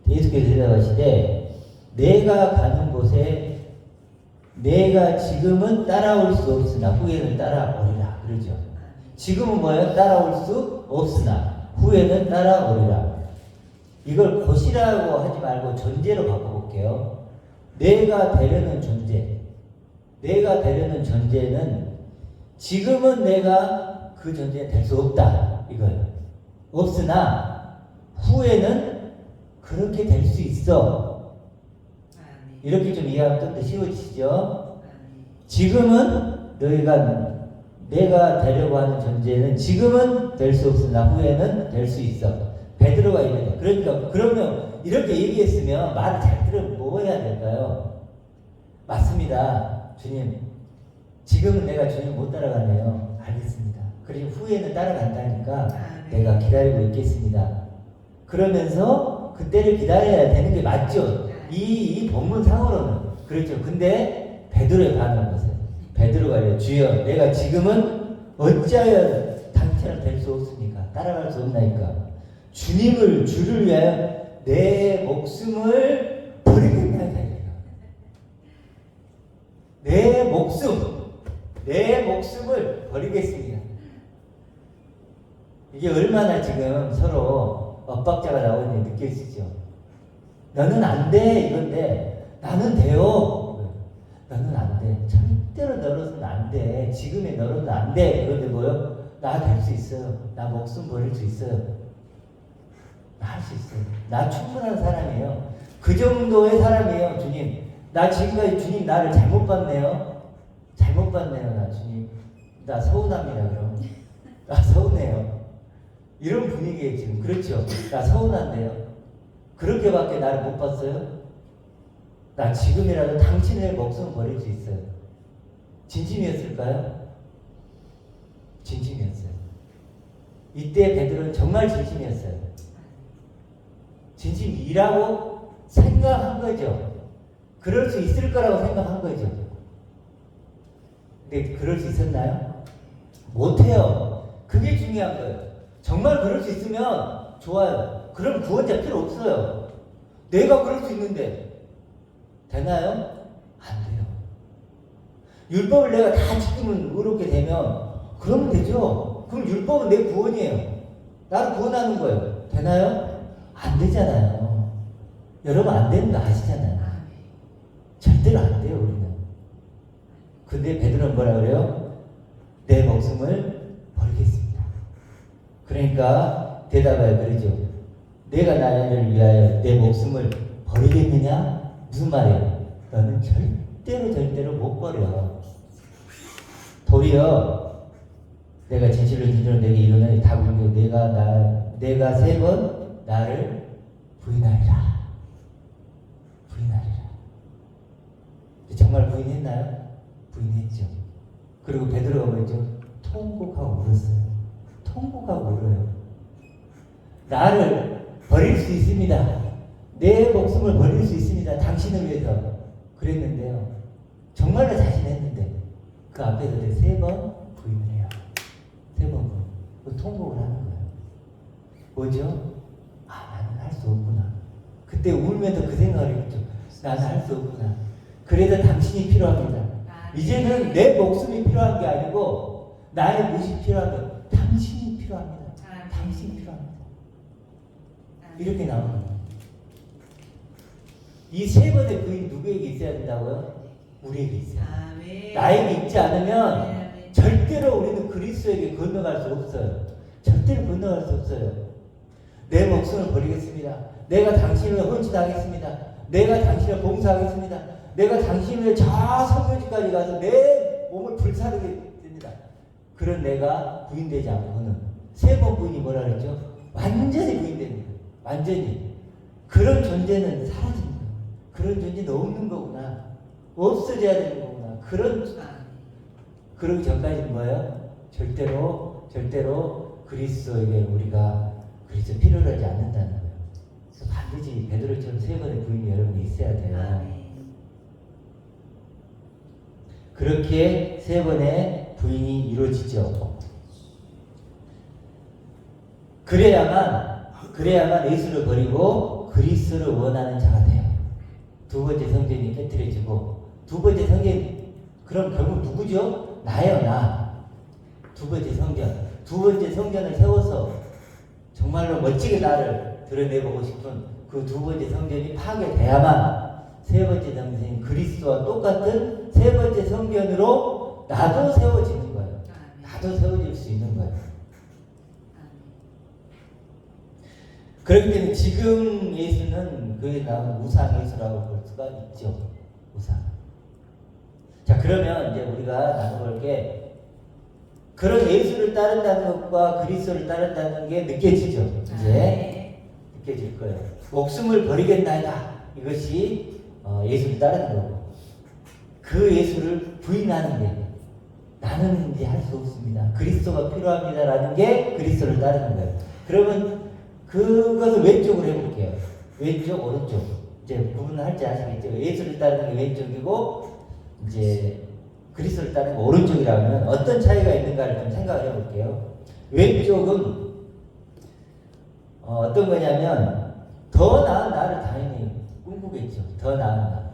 예수께서 대답하시되 내가 가는 곳에 내가 지금은 따라올 수 없으나 후에는 따라오리라. 그러죠. 지금은 뭐예요? 따라올 수 없으나 후에는 따라오리라. 이걸 것이라고 하지 말고 존재로 바꿔볼게요. 내가 되려는 존재. 내가 되려는 존재는 지금은 내가 그 존재에 될 수 없다. 이거예요. 없으나 후에는 그렇게 될 수 있어. 이렇게 좀 이해하면 좀 더 쉬워지시죠? 지금은 내가 되려고 하는 존재는 지금은 될 수 없으나 후에는 될 수 있어. 베드로가 이래요. 그러니까 그러면 이렇게 얘기했으면 말을 잘 들으면 뭐 해야 될까요? 맞습니다. 주님. 지금은 내가 주님 못 따라가네요. 알겠습니다. 그리고 후에는 따라간다니까 내가 기다리고 있겠습니다. 그러면서 그때를 기다려야 되는 게 맞죠? 이 본문상으로는 그렇죠. 근데 베드로의 반응을 보세요. 베드로가 이래 주여 내가 지금은 어찌하여 당신을 될 수 없습니까? 따라갈 수 없나이까? 주를 위하여 내 목숨을 버리겠나이까? 내 목숨을 버리겠습니다. 이게 얼마나 지금 서로 엇박자가 나오는지 느껴지죠? 너는 안 돼 이건데 나는 돼요. 너는 안 돼. 절대로 너로서는 안 돼. 지금의 너로는 안 돼. 그런데 뭐요? 나 될 수 있어요. 나 목숨 버릴 수 있어요. 나 할 수 있어요. 나 충분한 사람이에요. 그 정도의 사람이에요. 주님. 나 지금까지 주님 나를 잘못 봤네요. 잘못 봤네요. 나 주님. 나 서운합니다. 그럼. 나 서운해요. 이런 분위기에 지금 그렇죠. 나 서운한데요. 그렇게밖에 나를 못 봤어요? 나 지금이라도 당신의 목숨 버릴 수 있어요. 진심이었을까요? 진심이었어요. 이때 베드로는 정말 진심이었어요. 진심이라고 생각한 거죠. 그럴 수 있을 거라고 생각한 거죠. 근데 그럴 수 있었나요? 못해요. 그게 중요한 거예요. 정말 그럴 수 있으면 좋아요. 그럼 구원자 필요 없어요. 내가 그럴 수 있는데 되나요? 안 돼요. 율법을 내가 다 지키면 의롭게 되면 그러면 되죠. 그럼 율법은 내 구원이에요. 나를 구원하는 거예요. 되나요? 안 되잖아요. 여러분 안 되는 거 아시잖아요. 절대로 안 돼요 우리는. 근데 베드로는 뭐라 그래요? 내 목숨을 버리겠습니다. 그러니까 대답하여 그러죠. 내가 나를 위하여 내 목숨을 버리겠느냐? 무슨 말이에요? 너는 절대로 못 버려. 도리어 내가 진실로 내게 이르노니 다 굴고 내가 3번 나를 부인하리라. 부인하리라. 정말 부인했나요? 부인했죠. 그리고 베드로가 뭐였죠? 통곡하고 울었어요. 통곡하고 울어요. 나를 버릴 수 있습니다. 내 목숨을 버릴 수 있습니다. 당신을 위해서. 그랬는데요. 정말로 자신했는데 그 앞에서 3번 부인을 해요. 3번 부인. 통곡을 하는 거예요. 뭐죠? 나는 할 수 없구나. 그때 울면서 그 생각을 했죠. 나는 할 수 없구나. 그래서 당신이 필요합니다. 이제는 내 목숨이 필요한 게 아니고 나의 무엇이 필요한 게 당신이 필요합니다. 당신이 필요합니다. 이렇게 나오는 거예요. 이 3번의 부인 누구에게 있어야 된다고요? 우리에게 있어요. 나에게 있지 않으면 절대로 우리는 그리스도에게 건너갈 수 없어요. 절대로 건너갈 수 없어요. 내 목숨을 버리겠습니다. 내가 당신을 헌신하겠습니다. 내가 당신을 봉사하겠습니다. 내가 당신을 저 성교지까지 가서 내 몸을 불사르게 됩니다. 그런 내가 부인되지 않고는 3번 부인이 뭐라 그랬죠? 완전히 부인됩니다. 완전히. 그런 존재는 사라집니다. 그런 존재는 없는 거구나. 없어져야 되는 거구나. 그러기 전까지는 뭐예요? 절대로 그리스도에게 우리가 그리스도 필요로 하지 않는다는 거예요. 그래서 반드시 베드로처럼 3번의 부인이 여러분이 있어야 돼요. 그렇게 3번의 부인이 이루어지죠. 그래야만 예수를 버리고 그리스도를 원하는 자가 돼요. 2번째 성전이 깨트려지고 2번째 성전 그럼 결국 누구죠? 나예요. 나. 2번째 성전을 세워서 정말로 멋지게 나를 드러내보고 싶은 그 2번째 성전이 파괴돼야만 3번째 성전인 그리스도와 똑같은 3번째 성전으로 나도 세워지는 거예요. 나도 세워질 수 있는 거예요. 그렇기 때문에 지금 예수는 그에 나온 우상 예수라고 볼 수가 있죠. 우상. 자, 그러면 이제 우리가 나눠볼 게 그런 예수를 따른다는 것과 그리스도를 따른다는 게 느껴지죠. 이제 느껴질 거예요. 목숨을 버리겠나이다. 이것이 예수를 따르는 거고 그 예수를 부인하는 게 나는 이제 할 수 없습니다. 그리스도가 필요합니다라는 게 그리스도를 따르는 거예요. 그러면 그것을 왼쪽으로 해볼게요. 왼쪽, 오른쪽. 이제 구분할지 아시겠죠? 예수를 따르는 게 왼쪽이고 이제 그리스도를 따르는 게 오른쪽이라면 어떤 차이가 있는가를 좀 생각을 해볼게요. 왼쪽은 어떤 거냐면 더 나은 나를 당연히 꿈꾸겠죠. 더 나은 나.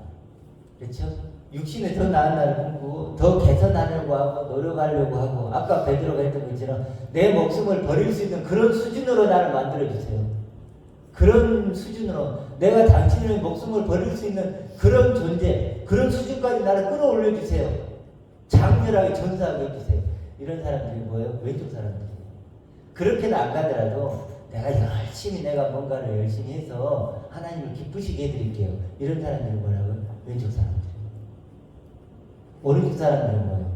그렇죠? 육신의 더 나은 나를 꿈꾸고 더 개선하려고 하고 노력하려고 하고 아까 베드로가 했던 것처럼 내 목숨을 버릴 수 있는 그런 수준으로 나를 만들어주세요. 그런 수준으로 내가 당신의 목숨을 버릴 수 있는 그런 존재 그런 수준까지 나를 끌어올려주세요. 장렬하게 전사하게 해주세요. 이런 사람들이 뭐예요? 왼쪽 사람들이에요. 그렇게는 안 가더라도 내가 열심히 내가 뭔가를 열심히 해서 하나님을 기쁘시게 해드릴게요. 이런 사람들이 뭐라고요? 왼쪽 사람들. 오른쪽 사람들은 뭐예요?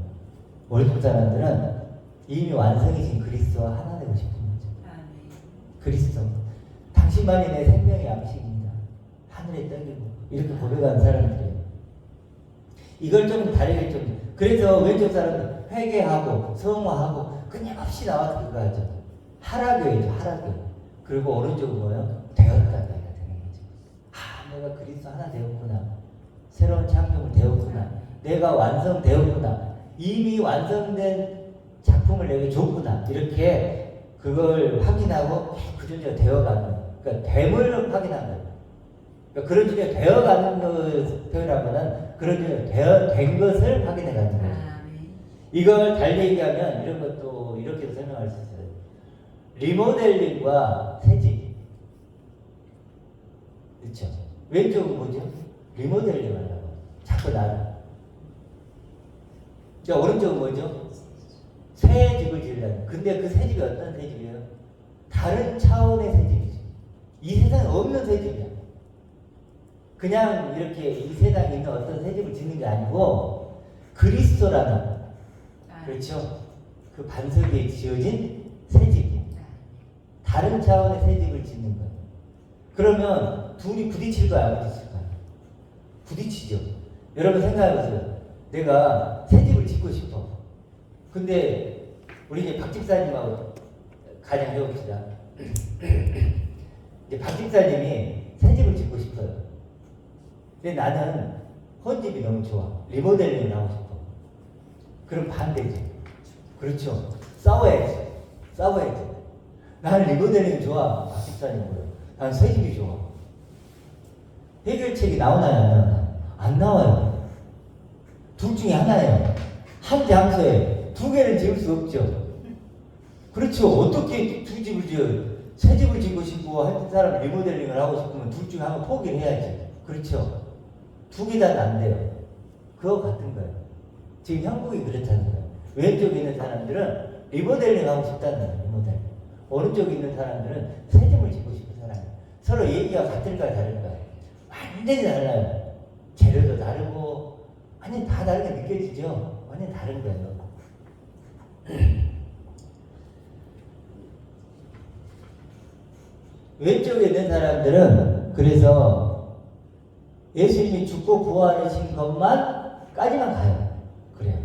오른쪽 사람들은 이미 완성이신 그리스도와 하나 되고 싶은 거죠. 그리스도. 당신만이 내 생명의 양식입니다. 하늘에 떠기고 이렇게 고백하는 사람들이에요. 이걸 좀 다르게 좀 그래서 왼쪽 사람은 회개하고 성화하고 끊임없이 나와서 그거 하죠. 하라교회죠. 하라교회. 그리고 오른쪽은 뭐예요? 되었다. 내가 되는 거죠. 내가 그리스도 하나 되었구나. 새로운 창조물 되었구나. 내가 완성되었구나. 이미 완성된 작품을 내게 줬구나. 이렇게 그걸 확인하고 그 존재가 되어가는. 그러니까 됨을 확인하는 거예요. 그러니까 그런 존재가 되어가는 것을 표현하거나 그런 존재가 된 것을 확인해가는 거예요. 이걸 달리 얘기하면 이런 것도 이렇게도 설명할 수 있어요. 리모델링과 새집. 그렇죠? 왼쪽은 뭐죠? 리모델링 하려고. 자꾸 나를. 자, 오른쪽은 뭐죠? 새 집을 지으려는. 근데 그 새 집이 어떤 새 집이에요? 다른 차원의 새 집이죠. 이 세상에 없는 새 집이야. 그냥 이렇게 이 세상에 있는 어떤 새 집을 짓는 게 아니고 그리스도라는 그렇죠. 그 반석에 지어진 새집. 다른 차원의 새집을 짓는 거예요. 그러면 둘이 부딪힐까요? 안 부딪힐까요? 부딪히죠. 여러분 생각해보세요. 내가 새집을 짓고 싶어. 근데 우리 이제 박 집사님하고 가정해봅시다. 이제 박 집사님이 새집을 짓고 싶어요. 근데 나는 헌집이 너무 좋아. 리모델링을 하고 싶어. 그럼 반대죠. 그렇죠. 싸워야지. 나는 리모델링이 좋아. 박 집사님보다. 난 새집이 좋아. 해결책이 나오나요? 안 나오나요? 안 나와요. 둘 중에 하나예요. 한 장소에 두 개를 지을 수 없죠. 그렇죠. 어떻게 두 집을 지어? 새 집을 짓고 싶고 한 사람 리모델링을 하고 싶으면 둘 중에 하나 포기를 해야지. 그렇죠. 두 개 다는 안 돼요. 그거 같은 거예요. 지금 형국이 그렇다는 거예요. 왼쪽에 있는 사람들은 리모델링 하고 싶다는 거예요. 리모델링. 오른쪽에 있는 사람들은 새 집을 짓고 싶은 사람이에요. 서로 얘기가 같을까요? 다를까요? 완전히 달라요. 재료도 다르고 완전히 다 다르게 느껴지죠. 완전히 다른 거예요. 왼쪽에 있는 사람들은 그래서 예수님이 죽고 부활하신 것만까지만 가요. 그래요.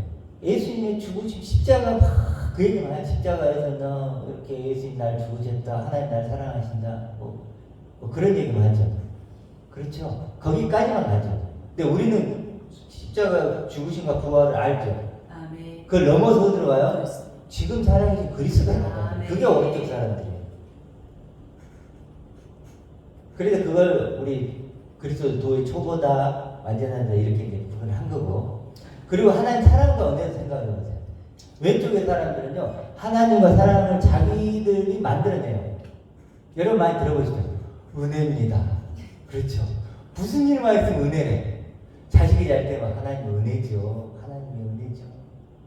예수님이 죽으신 십자가 막 그 얘기만 해요. 십자가에서 너 이렇게 예수님 날 죽으셨다. 하나님 날 사랑하신다. 뭐 그런 얘기만 하죠. 그렇죠. 거기까지만 가죠. 근데 우리는 십자가 죽으신과 부활을 알죠. 아멘. 그걸 넘어서 들어가요. 지금 살아계신 그리스도가 나와요. 아멘. 그게 오른쪽 사람들이에요. 그래서 그걸 우리 그리스도의 초보다 완전하다 이렇게 이제 구분을 한 거고. 그리고 하나님 사랑과 은혜를 생각해 보세요. 왼쪽의 사람들은요, 하나님과 사랑을 자기들이 만들어내요. 여러분 많이 들어보시죠? 은혜입니다. 그렇죠. 무슨 일만 있으면 은혜래. 자식이 잘 때만 하나님 은혜죠. 하나님의 은혜죠.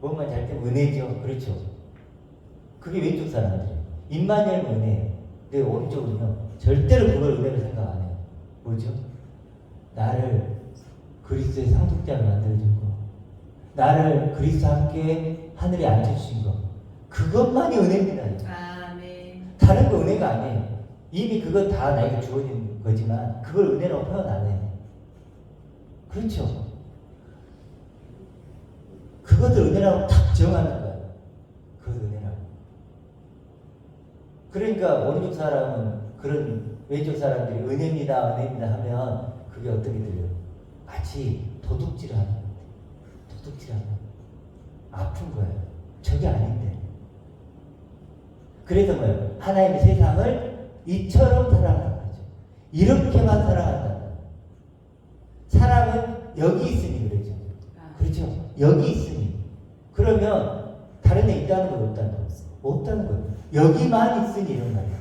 뭐만 잘 때면 은혜죠. 그렇죠. 그게 왼쪽 사람들이에요. 임마누엘 은혜예요. 근데 오른쪽은요, 절대로 그걸 은혜로 생각 안 해요. 뭐죠? 나를 그리스도의 상속자로 만들어준 거, 나를 그리스도와 함께 하늘에 앉혀주신 거, 그것만이 은혜입니다. 아멘. 다른 거 은혜가 아니에요. 이미 그건 다 나에게 주어진 거지만 그걸 은혜라고 표현 안 해요. 그렇죠. 그것을 은혜라고 탁 정하는 거예요. 그것을 은혜라고. 그러니까 오른쪽 사람은 그런 왼쪽 사람들이 은혜입니다 하면 그게 어떻게 들려요? 마치 도둑질하는 것 같아요. 도둑질하는 것 같아요. 아픈 거예요. 저게 아닌데. 그래서 뭐예요? 하나님의 세상을 이처럼 사랑하는 거죠. 이렇게만 사랑한다. 사랑은 여기 있으니 그러죠. 그렇죠? 여기 있으니. 그러면 다른 데 있다는 건 없다는 거. 없다는 거예요. 여기만 있으니 이런 말이에요.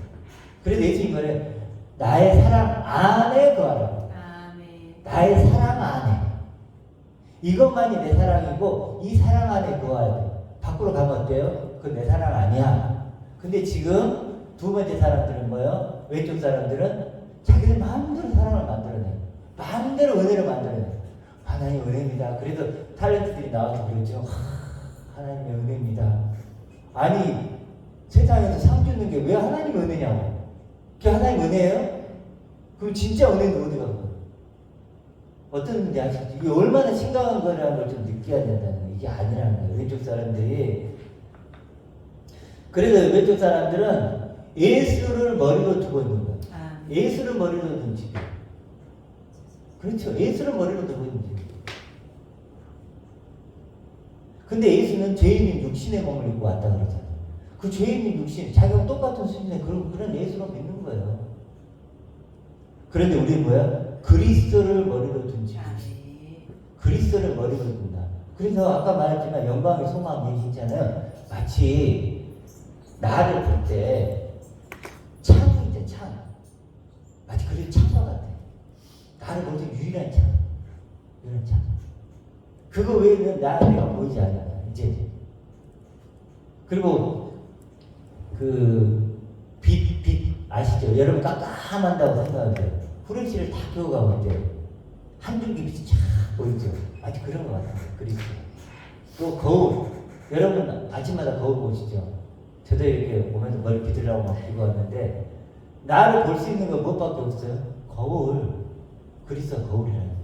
그래서 예수님 말에 나의 사랑 안에 거하라고. 아멘. 나의 사랑 안에. 이것만이 내 사랑이고 이 사랑 안에 거해야 돼. 밖으로 가면 어때요? 그건 내 사랑 아니야. 근데 지금 두 번째 사람들은 뭐예요? 왼쪽 사람들은 자기들 마음대로 사랑을 만들어내요. 마음대로 은혜를 만들어내요. 하나님 은혜입니다. 그래서 탤런트들이 나와서 그러죠. 하나님의 은혜입니다. 아니 세상에서 상 주는 게 왜 하나님의 은혜냐고. 그게 하나님 은혜예요? 그럼 진짜 은혜는 어디 가고? 어떤 문제 아시죠? 이게 얼마나 심각한 거라는 걸 좀 느껴야 된다는 거예요. 이게 아니라는 거예요. 왼쪽 사람들이. 그래서 왼쪽 사람들은 예수를 머리로 두고 있는 거예요. 예수를 머리로 둔 집. 그렇죠. 예수를 머리로 두고 있는 집. 근데 예수는 죄인인 육신의 몸을 입고 왔다 그러잖아요. 그 죄인인 육신, 자기가 똑같은 수준의 그런 예수로 믿는 거예요. 그런데 우리는 뭐야? 그리스도를 머리로 둔 집. 그리스도를 머리로 둔다. 그래서 아까 말했지만 영광의 소망 얘기했잖아요. 마치 나를 볼 때 창이 있죠, 창. 마치 그런 창과 같아. 나를 볼 때 유일한 창. 유일한 창. 그거 외에는 내가 보이지 않아. 이제. 그리고 빛 아시죠? 여러분 깜깜한다고 생각하세요. 후레쉬를 다 켜고 가볼 때 한 줄기 빛이 쫙 보이죠? 마치 그런 것 같아요. 그리고 또 거울. 여러분 아침마다 거울 보시죠. 저도 이렇게 보면서 머리 빗으려고 막 비고 왔는데 나를 볼 수 있는 건 무엇밖에 없어요? 거울. 그리스도 거울이라는 거예요.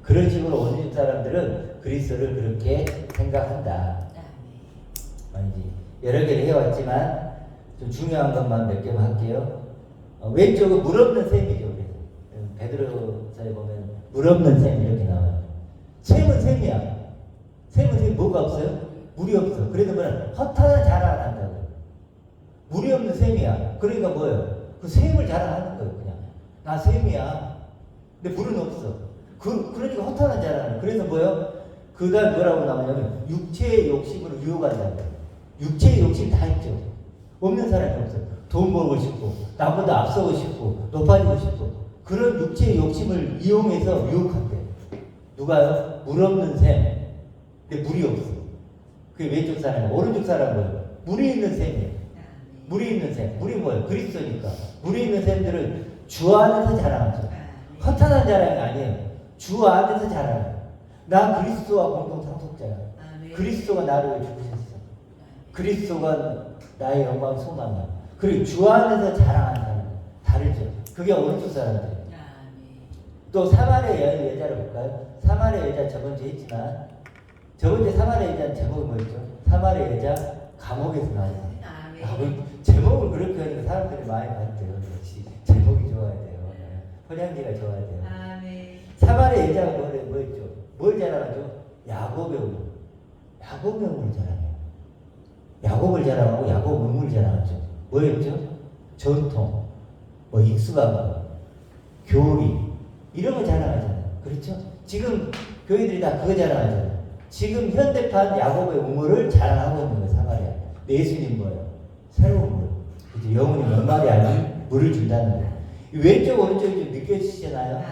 그런 식으로 원주민 사람들은 그리스도를 그렇게 생각한다. 아니지. 여러 개를 해왔지만 좀 중요한 것만 몇 개만 할게요. 왼쪽은 물 없는 셈이죠. 그래서 베드로서에 보면 물 없는 셈 이렇게 나와요. 셈은 셈이야. 셈은 셈 뭐가 없어요? 물이 없어. 그래서 뭐냐? 허탄한 자랑을 한다고. 물이 없는 셈이야. 그러니까 뭐예요? 그 셈을 자랑하는 거예요. 그냥 나 셈이야. 근데 물은 없어. 그러니까 허탄한 자랑을. 그래서 뭐예요? 그다음 뭐라고 나오냐면 육체의 욕심으로 유혹한다는 거예요. 육체의 욕심 다 있죠. 없는 사람이 없어요. 돈 벌고 싶고, 나보다 앞서고 싶고, 높아지고 싶고, 그런 육체의 욕심을 이용해서 유혹한대요. 누가요? 물 없는 셈. 근데 물이 없어. 그게 왼쪽 사람이에요. 오른쪽 사람은 뭐예요? 물이 있는 셈이에요. 물이 있는 셈. 물이 뭐예요? 그리스도니까. 물이 있는 셈들은 주 안에서 자랑하죠. 허탄한 자랑이 아니에요. 주 안에서 자랑해요. 나 그리스도와 공동 상속자야. 그리스도가 나를 위해 죽으셨어. 그리스도가 나의 영광 소망이야. 그리고 주 안에서 자랑하는 사람 다르죠. 그게 오른쪽 사람들이에요. 또 사마리아 여자를 볼까요? 사마리아 여자 저번주에 했지만 저번주에 사마리아 여자는 제목이 뭐였죠? 사마리아 여자 감옥에서 나왔어요. 제목을 그렇게 하니까 사람들이 많이 봤대요. 역시 제목이 좋아야 돼요. 포장지가 좋아야 돼요. 사마리아 여자가 뭐였죠? 뭘 자랑하죠? 야곱의 우. 야곱의 우를 자랑해요. 야곱을 자랑하고 야곱 의무를 자랑하죠. 뭐였죠? 전통, 뭐 익숙함, 교리 이런 거 자랑하잖아요. 그렇죠? 지금 교회들이 다 그거 자랑하잖아요. 지금 현대판 야곱의 의무를 자랑하고 있는 거예요. 사마리아. 예수님 뭐예요? 새로운 물. 그죠? 영혼이 얼마나 아닌 물을 준다는 거예요. 왼쪽 오른쪽이 좀 느껴지시잖아요.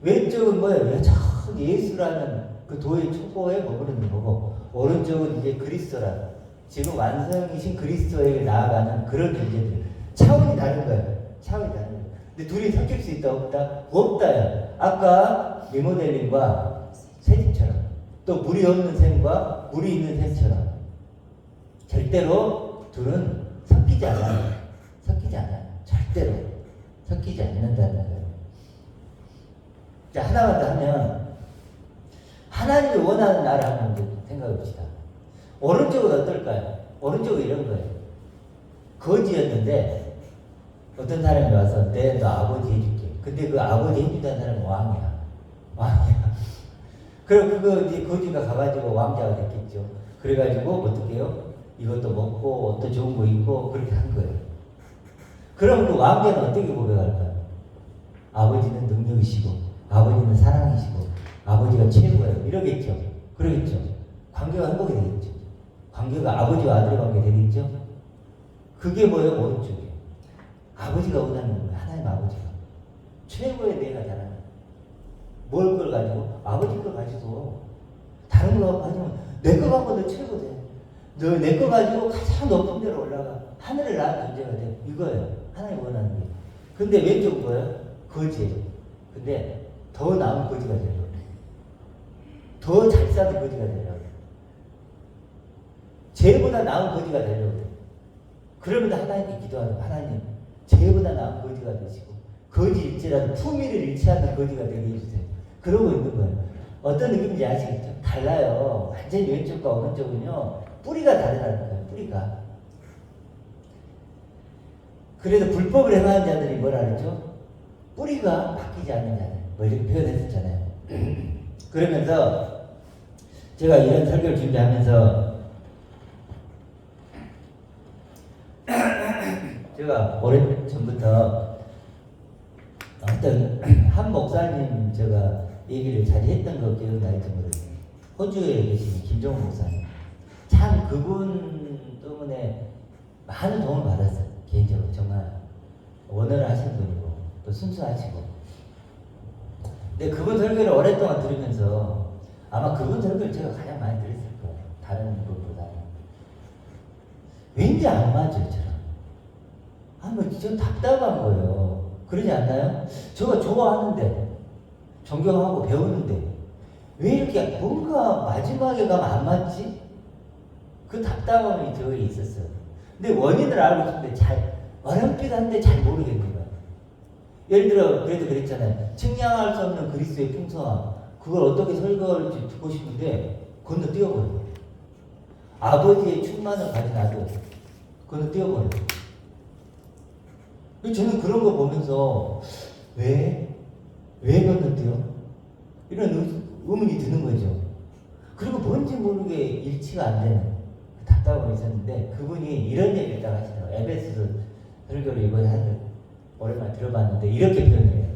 왼쪽은 뭐예요? 여전히 예수라는 그 도의 촉보에 머무르는 거고 오른쪽은 이제 그리스도라는 지금 완성이신 그리스도에게 나아가는 그런 존재들. 차원이 다른 거예요. 차원이 다른 거예요. 근데 둘이 섞일 수 있다 없다? 없다요. 아까 리모델링과 새집처럼 또 물이 없는 셈과 물이 있는 셈처럼 절대로 둘은 섞이지 않아요. 섞이지 않아요. 절대로 섞이지 않는다는 거예요. 자, 하나만 더 하면 하나님이 원하는 나를 한번 생각해 봅시다. 오른쪽은 어떨까요? 오른쪽은 이런 거예요. 거지였는데 어떤 사람이 와서 너 아버지 해줄게. 근데 그 아버지 해준다는 사람은 왕이야. 왕이야. 그럼 그거 이제 거지가 가가지고 왕자가 됐겠죠. 그래가지고 어떻게 해요? 이것도 먹고 옷도 좋은 거 입고 그렇게 한 거예요. 그럼 그 왕자는 어떻게 고백할까요? 아버지는 능력이시고 아버지는 사랑이시고 아버지가 최고예요. 이러겠죠. 그러겠죠. 관계가 회복이 되겠죠. 관계가 아버지와 아들의 관계 되겠죠. 그게 뭐예요? 오른쪽이에요. 아버지가 원하는 거예요. 하나님 아버지가 최고의 내가 잘하는 뭘 걸 가지고? 아버지 걸 가지고 다른 거 가지고 내 거 갖고 너 최고 돼. 너 내 거 가지고 가장 높은 데로 올라가. 하늘을 낳은 존재가 돼. 이거예요. 하나님 원하는 게. 근데 왼쪽은 뭐예요? 거지예요. 근데 더 나은 거지가 되려고 그래. 더 잘 사는 거지가 되려고 그래. 쟤보다 나은 거지가 되려고 그래. 그러면 하나님께 기도하는 하나님 쟤보다 나은 거지가 되시고 거지일지라도 품위를 잃지 않는 거지가 되게 해주세요. 그러고 있는 거예요. 어떤 느낌인지 아시겠죠? 달라요. 완전히 왼쪽과 오른쪽은요. 뿌리가 다르다는 거예요. 뿌리가. 그래서 불법을 행하는 자들이 뭐라 그랬죠? 뿌리가 바뀌지 않는 자들. 뭐 이렇게 표현했었잖아요. 그러면서 제가 이런 설교를 준비하면서 제가 오래전부터 어떤 한 목사님 제가 얘기를 자주 했던 거 기억날지 모르겠어요. 호주에 계신 김종훈 목사님. 참 그분 때문에 많은 도움을 받았어요. 개인적으로 정말 원어를 하시는 분이고 또 순수하시고. 근데 그분 설교를 오랫동안 들으면서 아마 그분 설교를 제가 가장 많이 들었을 거예요. 다른 분보다는. 왠지 안 맞아요, 저랑. 좀 답답한 거예요. 그러지 않나요? 저가 좋아하는데, 존경하고 배우는데, 왜 이렇게 뭔가 마지막에 가면 안 맞지? 그 답답함이 저에 있었어요. 근데 원인을 알고 있는데 어렴풋한데 잘 모르겠는 거야. 예를 들어 그래도 그랬잖아요. 측량할 수 없는 그리스도의 풍성함, 그걸 어떻게 설거할지 듣고 싶은데 건너뛰어버려. 아버지의 충만을 가진 아들 건너뛰어버려. 저는 그런 거 보면서 왜 건너뛰어? 이런 의문이 드는 거죠. 그리고 뭔지 모르게 일치가 안 되는 답답함이 있었는데 그분이 이런 얘기를 딱 하시더라고요. 에베소서 설교를 이번에 오랜만에 들어봤는데 이렇게 표현해요.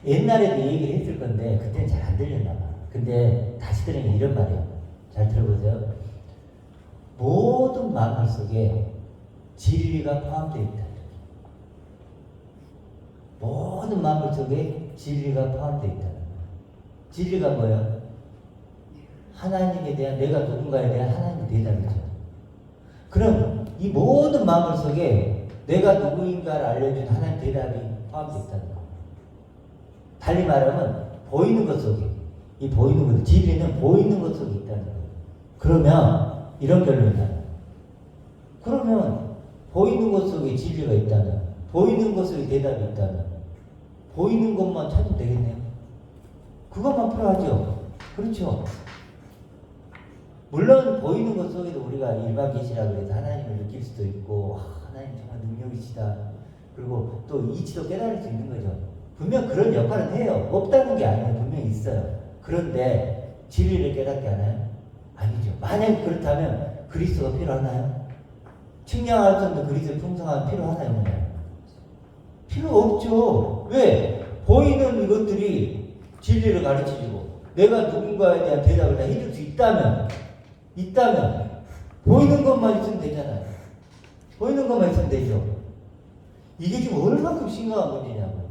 옛날에도 이 얘기를 했을 건데 그때는 잘 안 들렸나 봐. 근데 다시 들으면 이런 말이에요. 잘 들어보세요. 모든 만물 속에 진리가 포함되어 있다. 모든 만물 속에 진리가 포함되어 있다. 진리가 뭐예요? 하나님에 대한, 내가 누군가에 대한 하나님의 대답이죠. 그럼 이 모든 만물 속에 내가 누구인가를 알려준 하나님의 대답이 포함되어 있다는 거. 달리 말하면 보이는 것 속에, 이 보이는 것, 진리는 보이는 것 속에 있다는 거예요. 그러면 이런 결론이 나요. 그러면 보이는 것 속에 진리가 있다면, 보이는 것 속에 대답이 있다면 보이는 것만 찾으면 되겠네요. 그것만 필요하죠. 그렇죠. 물론 보이는 것 속에도 우리가 일반 계시라고 해서 하나님을 느낄 수도 있고 하나님 정말 능력이시다. 그리고 또 이치도 깨달을 수 있는 거죠. 분명 그런 역할은 해요. 없다는 게 아니에요. 분명히 있어요. 그런데 진리를 깨닫게 하나요? 아니죠. 만약 그렇다면 그리스도가 필요하나요? 측량할 수 없는 그리스도의 풍성함이 필요하나요? 필요 없죠. 왜? 보이는 이것들이 진리를 가르쳐주고 내가 누군가에 대한 대답을 다 해줄 수 있다면 보이는 것만 있으면 되잖아요. 보이는 것만 있으면 되죠. 이게 지금 얼마큼 심각한 문제냐고요.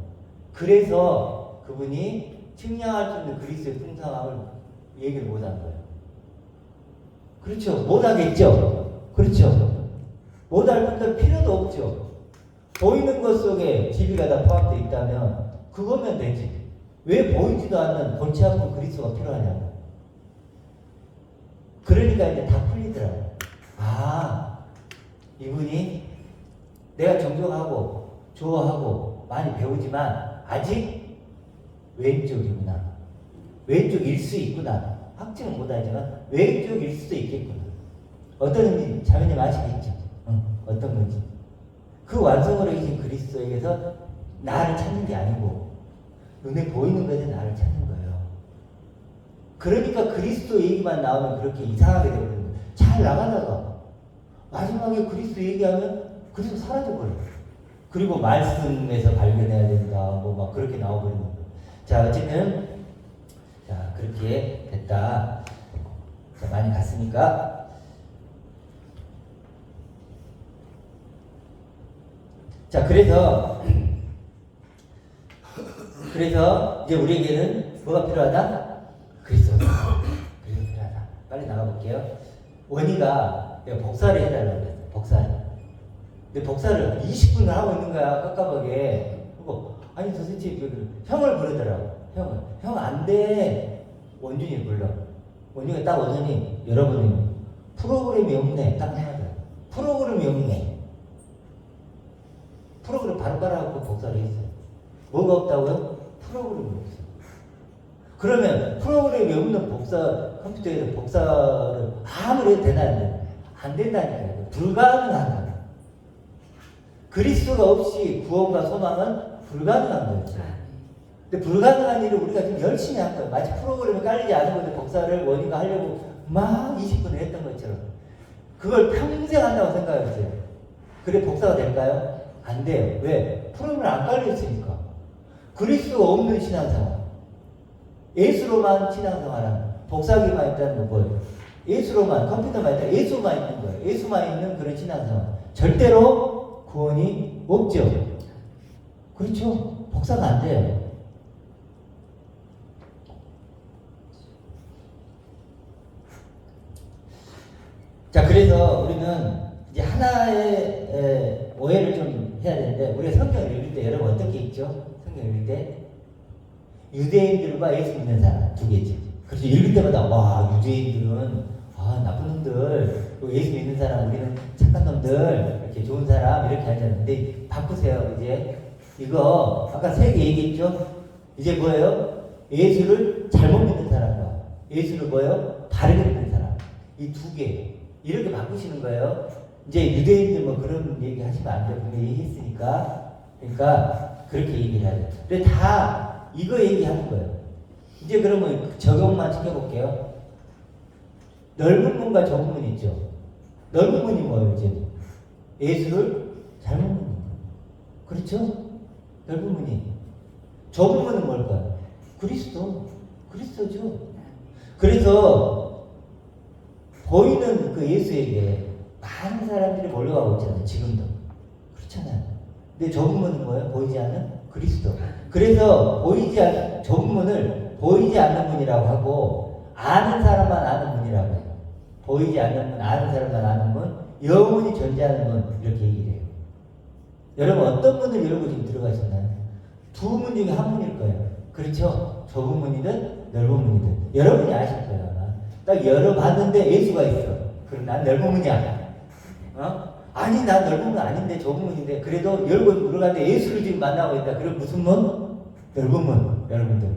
그래서 그분이 측량할 수 없는 그리스도의 풍성함을 얘기를 못한 거예요. 그렇죠. 못하겠죠. 그렇죠. 못할 분들 필요도 없죠. 보이는 것 속에 진리가 다 포함되어 있다면 그거면 되지. 왜 보이지도 않는 골치 아픈 그리스도가 필요하냐고. 그러니까 이제 다 풀리더라고요. 아, 이분이 내가 존경하고 좋아하고 많이 배우지만 아직 왼쪽이구나. 왼쪽일 수 있구나. 확증은 못하지만 왼쪽일 수도 있겠구나. 어떤 의미 자매님 아시겠죠? 어떤 건지. 그 완성으로 계신 그리스도에게서 나를 찾는 게 아니고 눈에 보이는 것에 나를 찾는 거예요. 그러니까 그리스도 얘기만 나오면 그렇게 이상하게 되거든요. 잘 나가다가 마지막에 그리스도 얘기하면 그리스도 사라져버려요. 그리고 말씀에서 발견해야 된다. 뭐 막 그렇게 나와버리는 거예요. 자, 어쨌든 자 그렇게 됐다. 자, 많이 갔으니까 자, 그래서 이제 우리에게는 뭐가 필요하다? 그리스도가 필요하다. 빨리 나가볼게요. 원희가 내가 복사를 해달라고 그랬어. 복사를. 근데 복사를 20분을 하고 있는 거야. 깝깝하게. 그리고 아니 도대체 형을 부르더라고. 형 안 돼. 원준이 불러. 원준이가 딱 오더니 여러분이 프로그램이 없네. 딱 하더라고. 프로그램이 없네. 프로그램 바로 깔아갖고 복사를 했어요. 뭐가 없다고요? 프로그램이 없어요. 그러면 프로그램이 없는 컴퓨터에서 복사를 아무리 해도 되나요? 안 된다니까요. 불가능하다. 그리스도가 없이 구원과 소망은 불가능한 거였죠. 근데 불가능한 일을 우리가 지금 열심히 한 거예요. 마치 프로그램이 깔리지 않은 건데 복사를 원인가 하려고 막 20분을 했던 것처럼. 그걸 평생 한다고 생각했어요. 그래 복사가 될까요? 안 돼요. 왜? 프로그램이 안 깔려있으니까. 그리스도가 없는 신앙생활. 예수로만 신앙생활하는. 복사기만 있다는 건 뭐예요? 예수로만, 컴퓨터만 있다. 예수만 있는 거예요. 예수만 있는 그런 신앙생활. 절대로 구원이 없죠. 그렇죠? 복사가 안 돼요. 자, 그래서 우리는 이제 하나의 오해를 좀 해야 되는데, 우리가 성경을 읽을 때 여러분 어떻게 읽죠? 성경을 읽을 때 유대인들과 예수 믿는 사람 두 개지. 그래서 읽을 때마다 와, 유대인들은 아, 나쁜 놈들, 또 예수 믿는 사람, 우리는 착한 놈들, 이렇게 좋은 사람, 이렇게 하잖아요. 근데 바꾸세요, 이제. 이거, 아까 세 개 얘기했죠? 이제 뭐예요? 예수를 잘못 믿는 사람과 예수를 뭐예요? 바르게 믿는 사람. 이 두 개. 이렇게 바꾸시는 거예요. 이제 유대인들 뭐 그런 얘기 하시면 안 돼요. 분명히 얘기했으니까. 그러니까, 그렇게 얘기를 하죠. 근데 다 이거 얘기하는 거예요. 이제 그러면 적용만 시켜볼게요. 넓은 문과 좁은 문 있죠. 넓은 문이 뭐예요, 이제? 예수를 잘못 믿는 거. 그렇죠? 넓은 문이. 좁은 문은 뭘까요? 그리스도죠. 그래서 보이는 그 예수에게 많은 사람들이 몰려가고 있잖아요, 지금도. 그렇잖아요. 근데 좁은 문은 뭐예요? 보이지 않는 그리스도. 그래서 좁은 문을 보이지 않는 문이라고 하고, 아는 사람만 아는 문이라고 해요. 보이지 않는 문, 아는 사람만 아는 문, 영원히 존재하는 문, 이렇게 얘기를 해요. 여러분, 어떤 문을 열고 지금 들어가셨나요? 두 문 중에 한 문일 거예요. 그렇죠? 좁은 문이든 넓은 문이든. 여러분이 아실 거예요, 아마. 딱 열어봤는데 예수가 있어. 그럼 난 넓은 문이야. 아니, 난 넓은 문 아닌데, 좁은 문인데. 그래도 열고 들어갔는데 예수를 지금 만나고 있다. 그럼 무슨 문? 넓은 문, 여러분들.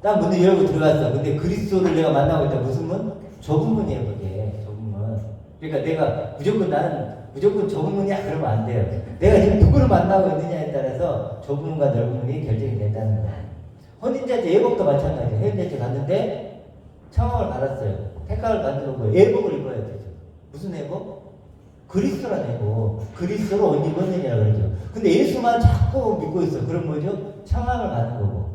딱 문을 열고 들어갔어. 근데 그리스도를 내가 만나고 있다. 무슨 문? 좁은 문이에요, 그게. 좁은 문. 그러니까 내가 나는 무조건 좁은 문이야? 그러면 안 돼요. 내가 지금 누구를 만나고 있느냐에 따라서 좁은 문과 넓은 문이 결정이 된다는 거예요. 혼인자체 예복도 마찬가지예요. 혼인자체 갔는데 청함을 받았어요. 택함을 받는 거고 예복을 입어야 되죠. 무슨 예복? 그리스도란 예복. 그리스도로 옷 입었느냐고 그러죠. 근데 예수만 자꾸 믿고 있어. 그럼 뭐죠? 청함을 받는 거고.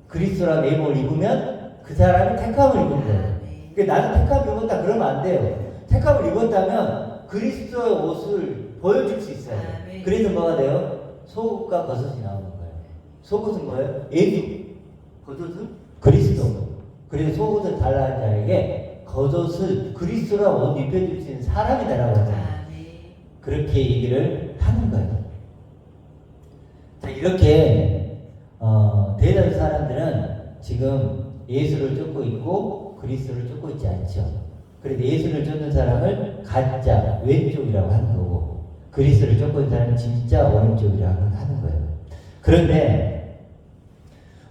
그리스도란 예복을 입으면 그 사람이 택함을 입은 거예요. 그러니까 나는 택함을 입었다 그러면 안 돼요. 택함을 입었다면 그리스도의 옷을 보여줄 수 있어요. 그래서 뭐가 돼요? 속옷과 겉옷이 나오는 거예요. 속옷은 뭐예요? 예수. 겉옷은 그리스도. 그래서 속옷을 달라는 자에게 겉옷을 그리스도라고 옷 입혀줄 수 있는 사람이다라고 하잖아요. 그렇게 얘기를 하는 거예요. 자, 이렇게 대다수 사람들은 지금 예수를 쫓고 있고 그리스도를 쫓고 있지 않죠. 그래서 예수를 쫓는 사람을 가짜 왼쪽이라고 하는 거고 그리스도를 쫓고 있는 사람은 진짜 오른쪽이라고 하는 거예요. 그런데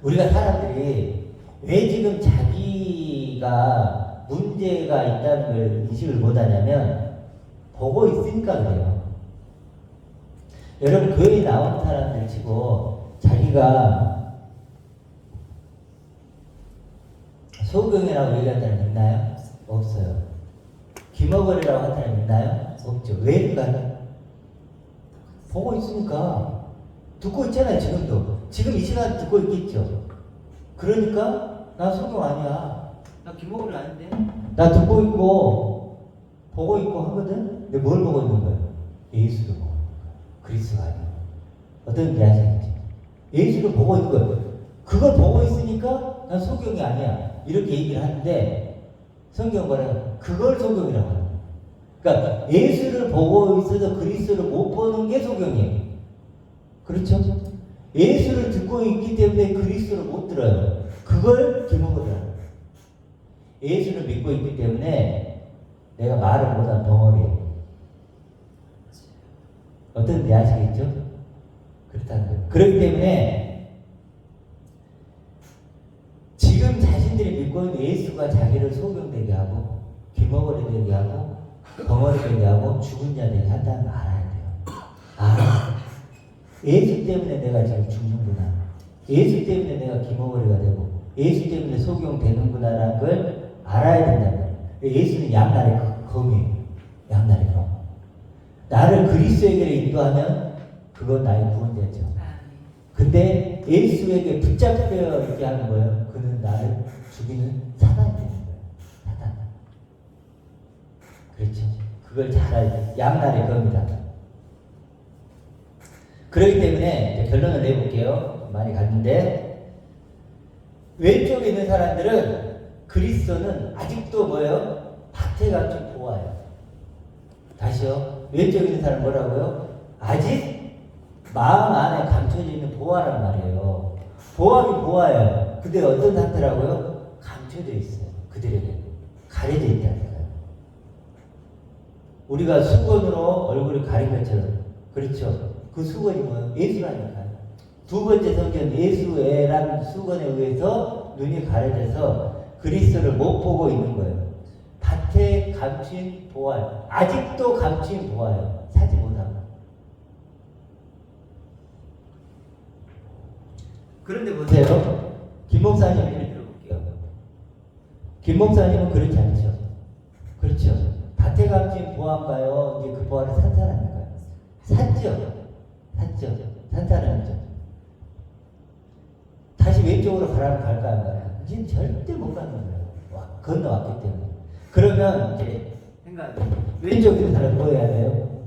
우리가 사람들이 왜 지금 자기가 문제가 있다는 걸 인식을 못하냐면 보고 있으니까 그래요. 여러분 교회에 나오는 사람들 치고 자기가 소경이라고 얘기하는 사람 있나요? 없어요. 김어걸이라고 하는 사람 있나요? 없죠. 왜일까요? 보고 있으니까. 듣고 있잖아요, 지금도. 지금 이 시간 듣고 있겠죠. 그러니까 나 소경 아니야. 나 김어걸이 아닌데. 나 듣고 있고 보고 있고 하거든. 근데 뭘 보고 있는 거예요? 예수를 보고 있는 거예요. 그리스도가 아니에요. 어떤 게 아시겠지? 예수를 보고 있는 거예요. 그걸 보고 있으니까 난 소경이 아니야. 이렇게 얘기를 하는데 성경 뭐라고? 그걸 소경이라고 하는 거예요. 그러니까 예수를 보고 있어도 그리스도를 못 보는 게 소경이에요. 그렇죠? 예수를 듣고 있기 때문에 그리스도를 못 들어요. 그걸 김어걸이라고. 예수를 믿고 있기 때문에 내가 말을 못한 덩어리예요. 어떤지 아시겠죠? 그렇다는 거예요. 그렇기 때문에 지금 자신들이 믿고 있는 예수가 자기를 소경되게 하고 김어걸이 되게 하고 덩어리 되게 하고 죽은 자 되게 한다는 걸 알아야 돼요. 예수 때문에 내가 지금 죽는구나. 예수 때문에 내가 김어걸이가 되고 예수 때문에 소경되는구나라는 걸 알아야 된다는 거예요. 예수는 양날의 검이에요. 양날의 검. 나를 그리스도에게 인도하면 그건 나의 구원자죠. 근데 예수에게 붙잡혀 있게 하는 거예요. 그는 나를 죽이는 사단이 되는 거예요. 사단. 그렇죠. 그걸 잘 알아야 돼요. 양날의 검이다. 그렇기 때문에 결론을 내볼게요. 많이 갔는데 왼쪽에 있는 사람들은 그리스도는 아직도 뭐예요? 밭에 감춘 보화예요. 다시요. 왼쪽에 있는 사람 뭐라고요? 아직 마음 안에 감춰져 있는 보화란 말이에요. 보화이 보화예요. 근데 어떤 상태라고요? 감춰져 있어요. 그들에게 가려져 있다는 거예요. 우리가 수건으로 얼굴을 가린 것처럼. 그렇죠. 그 수건이 뭐예요? 예수라니까요. 두 번째 성경 예수애란 수건에 의해서 눈이 가려져서 그리스도를 못 보고 있는 거예요. 밭에 감추인 보아요. 아직도 감추인 보아요. 사지 못하고. 그런데 보세요. 김 목사님 예를 들어볼게요. 김 목사님은 그렇지 않죠. 그렇죠. 밭에 감추인 보아인가요? 이제 그 보아를 산탄합니까? 샀죠. 샀죠. 산탄하죠. 다시 왼쪽으로 가라면 갈까 안 가요? 이제는 절대 못 가는 거예요. 건너왔기 때문에. 그러면 이제 생각 왼쪽으로 사람 뭐 해야 돼요?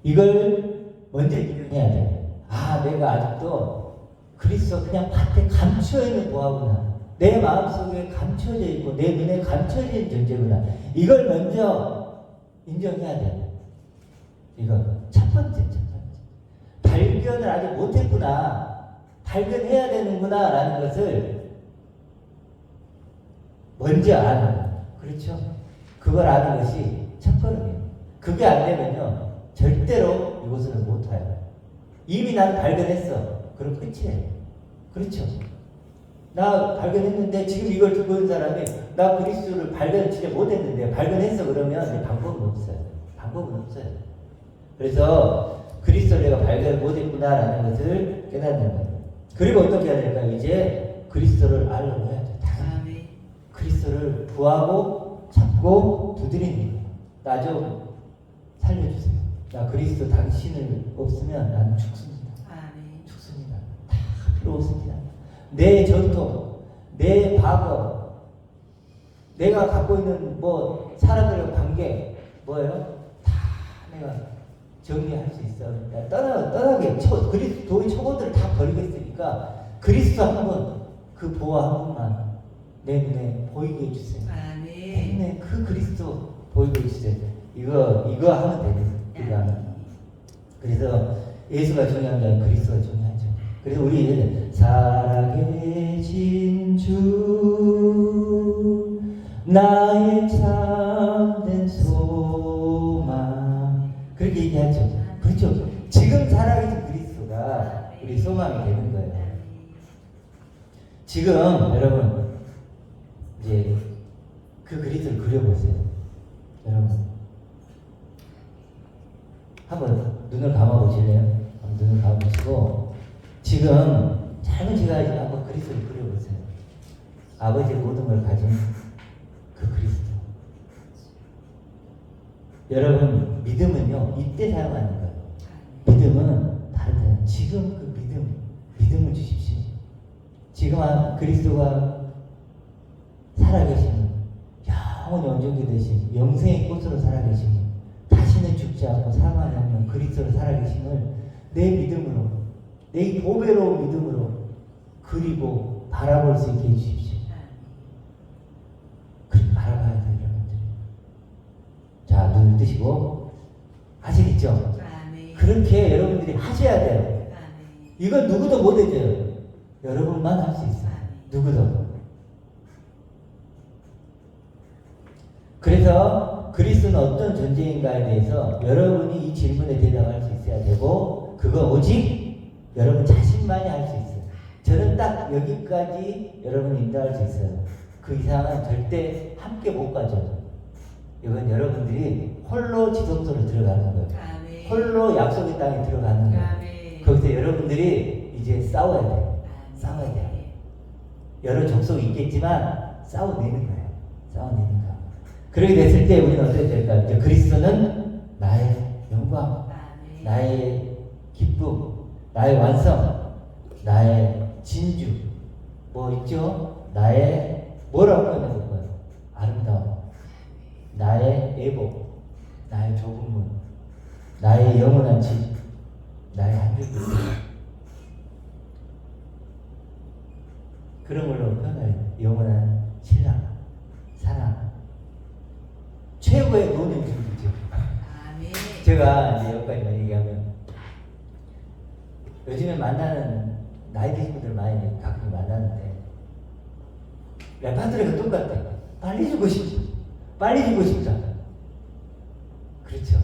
이걸 먼저 인정해야 돼요. 아, 내가 아직도 그리스도 그냥 밭에 감추어 있는 보아구나. 내 마음속에 감춰져 있고 내 눈에 감춰져 있는 존재구나. 이걸 먼저 인정해야 돼요. 이거 첫 번째. 발견을 아직 못했구나. 발견해야 되는구나 라는 것을 먼저 아는 거예요. 그렇죠? 그걸 아는 것이 첫 걸음이에요. 그게 안 되면요 절대로 이곳을 못 와요. 이미 나는 발견했어. 그럼 끝이에요. 그렇죠? 나 발견했는데 지금 이걸 듣고 있는 사람이 나 그리스도를 발견 진짜 못했는데 발견했어 그러면 방법은 없어요. 방법은 없어요. 그래서 그리스도를 내가 발견 못했구나라는 것을 깨닫는 거예요. 그리고 어떻게 해야 될까요? 이제 그리스도를 알려고 해야죠. 아멘. 그리스도를 구하고 찾고 두드리는 거예요. 나 좀 살려주세요. 나 그리스도 당신을 없으면 나는 죽습니다. 아멘. 죽습니다. 다 필요 없습니다. 내 전통, 내 과거, 내가 갖고 있는 뭐 사람들과 관계 뭐예요? 다 내가 정리할 수 있어. 그러니까 떠나게 그리스도의 초보들을 다 버리겠으니까 그리스도 한 번, 그 보아 한 번만 내 눈에 보이게 해주세요. 아멘. 내 눈에 그 그리스도 보이게 해주세요. 이거 하면 됩니다. 그래서 예수가 중요한 게 아니라 그리스도가 중요하죠. 그래서 우리 살아계신 주 나의 참된 소망 그렇게 얘기하죠. 그렇죠. 지금 살아계신 그리스도가 우리 소망이 되는 거예요. 지금 여러분 이제 그 그리스도를 그려보세요. 여러분 한번 눈을 감아보실래요? 한번 눈을 감아보시고 지금 짧은 시간에 한번 그리스도를 그려보세요. 아버지의 모든 걸 가진 그 그리스도. 여러분 믿음은요 이때 사용하는 거예요. 믿음은 다르다. 지금 그 믿음을 주십시오. 지금 그리스도가 살아계시는 영원히 온전히 되신 영생의 꽃으로 살아계시는 다시는 죽지 않고 사망이 없는 그리스도로 살아계심을 내 믿음으로 내 보배로운 믿음으로 그리고 바라볼 수 있게 해주십시오. 그렇게 바라봐야 돼요 여러분들. 자 눈을 뜨시고 아시겠죠? 아멘. 그렇게 여러분들이 하셔야 돼요. 아멘. 이건 누구도 못 해줘요. 여러분만 할 수 있어요. 누구도. 그래서 그리스도는 어떤 존재인가에 대해서 여러분이 이 질문에 대답할 수 있어야 되고 그거 오직 여러분 자신만이 할 수 있어요. 저는 딱 여기까지 여러분이 인도할 수 있어요. 그 이상은 절대 함께 못 가죠. 이건 여러분들이 홀로 지성소로 들어가는 거예요. 아멘. 홀로 약속의 땅에 들어가는 거예요. 아멘. 거기서 여러분들이 이제 싸워야 돼요. 아멘. 싸워야 돼요. 여러 족속이 있겠지만 싸워내는 거예요. 싸워내는 거. 그렇게 됐을 때 우리는 어떻게 될까요? 이제 그리스도는 나의 영광, 아멘. 나의 기쁨, 나의 완성, 나의 진주, 뭐 있죠? 나의 뭐라고 표현해볼 거예요? 아름다움, 나의 애복, 나의 좁은 문, 나의 영원한 집, 나의 한줄기 그런 걸로 표현해요. 영원한 신랑, 사랑. 최고의 노는 중이죠. 아멘. 제가 이제 여기까지만 얘기하면 요즘에 만나는 나이 드신 분들 많이 가끔 만나는데 랩파트리가 똑같아. 빨리 주고 싶다. 빨리 주고 싶다. 그렇죠.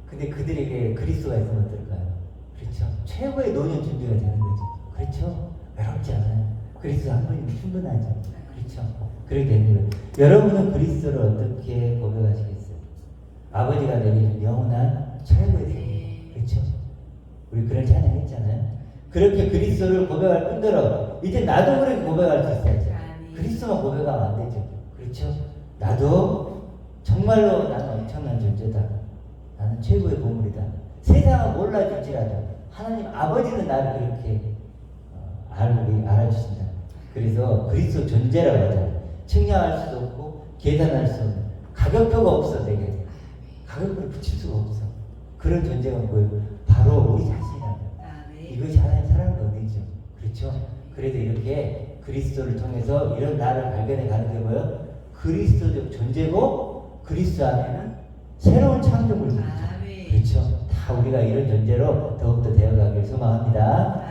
근데 그들에게 그리스도가 있으면 어떨까요? 그렇죠. 최고의 노년 준비가 되는 거죠. 그렇죠. 외롭지 않아요. 그리스도 한 분이면 충분하죠. 그렇죠. 그렇게 되는 거예요. 여러분은 그리스도를 어떻게 고백하시겠어요? 아버지가 내게 준 영원한 최고의 생명. 그렇죠. 우리 그런 찬양 했잖아요. 그렇게 그리스도를 고백할 뿐더러 이제 나도 그렇게 고백할 수 있어야죠. 그리스도만 고백하면 안 되죠. 그렇죠. 나도 정말로 나는 엄청난 존재다. 나는 최고의 보물이다. 세상은 몰라줄지라도 하나님 아버지는 나를 그렇게 알아주신다. 그래서 그리스도 존재라고 하잖아요. 측량할 수도 없고 계산할 수 없는 가격표가 없어 내게. 가격표를 붙일 수가 없어. 그런 존재가 뭐예요? 바로 우리 자신이랍니다. 이것이 하나님 사랑의 은혜죠. 그렇죠? 그래서 이렇게 그리스도를 통해서 이런 나를 발견해 가는 게 뭐예요? 그리스도적 존재고 그리스도 안에는 새로운 창조물이죠. 그렇죠? 다 우리가 이런 존재로 더욱더 되어가길 소망합니다.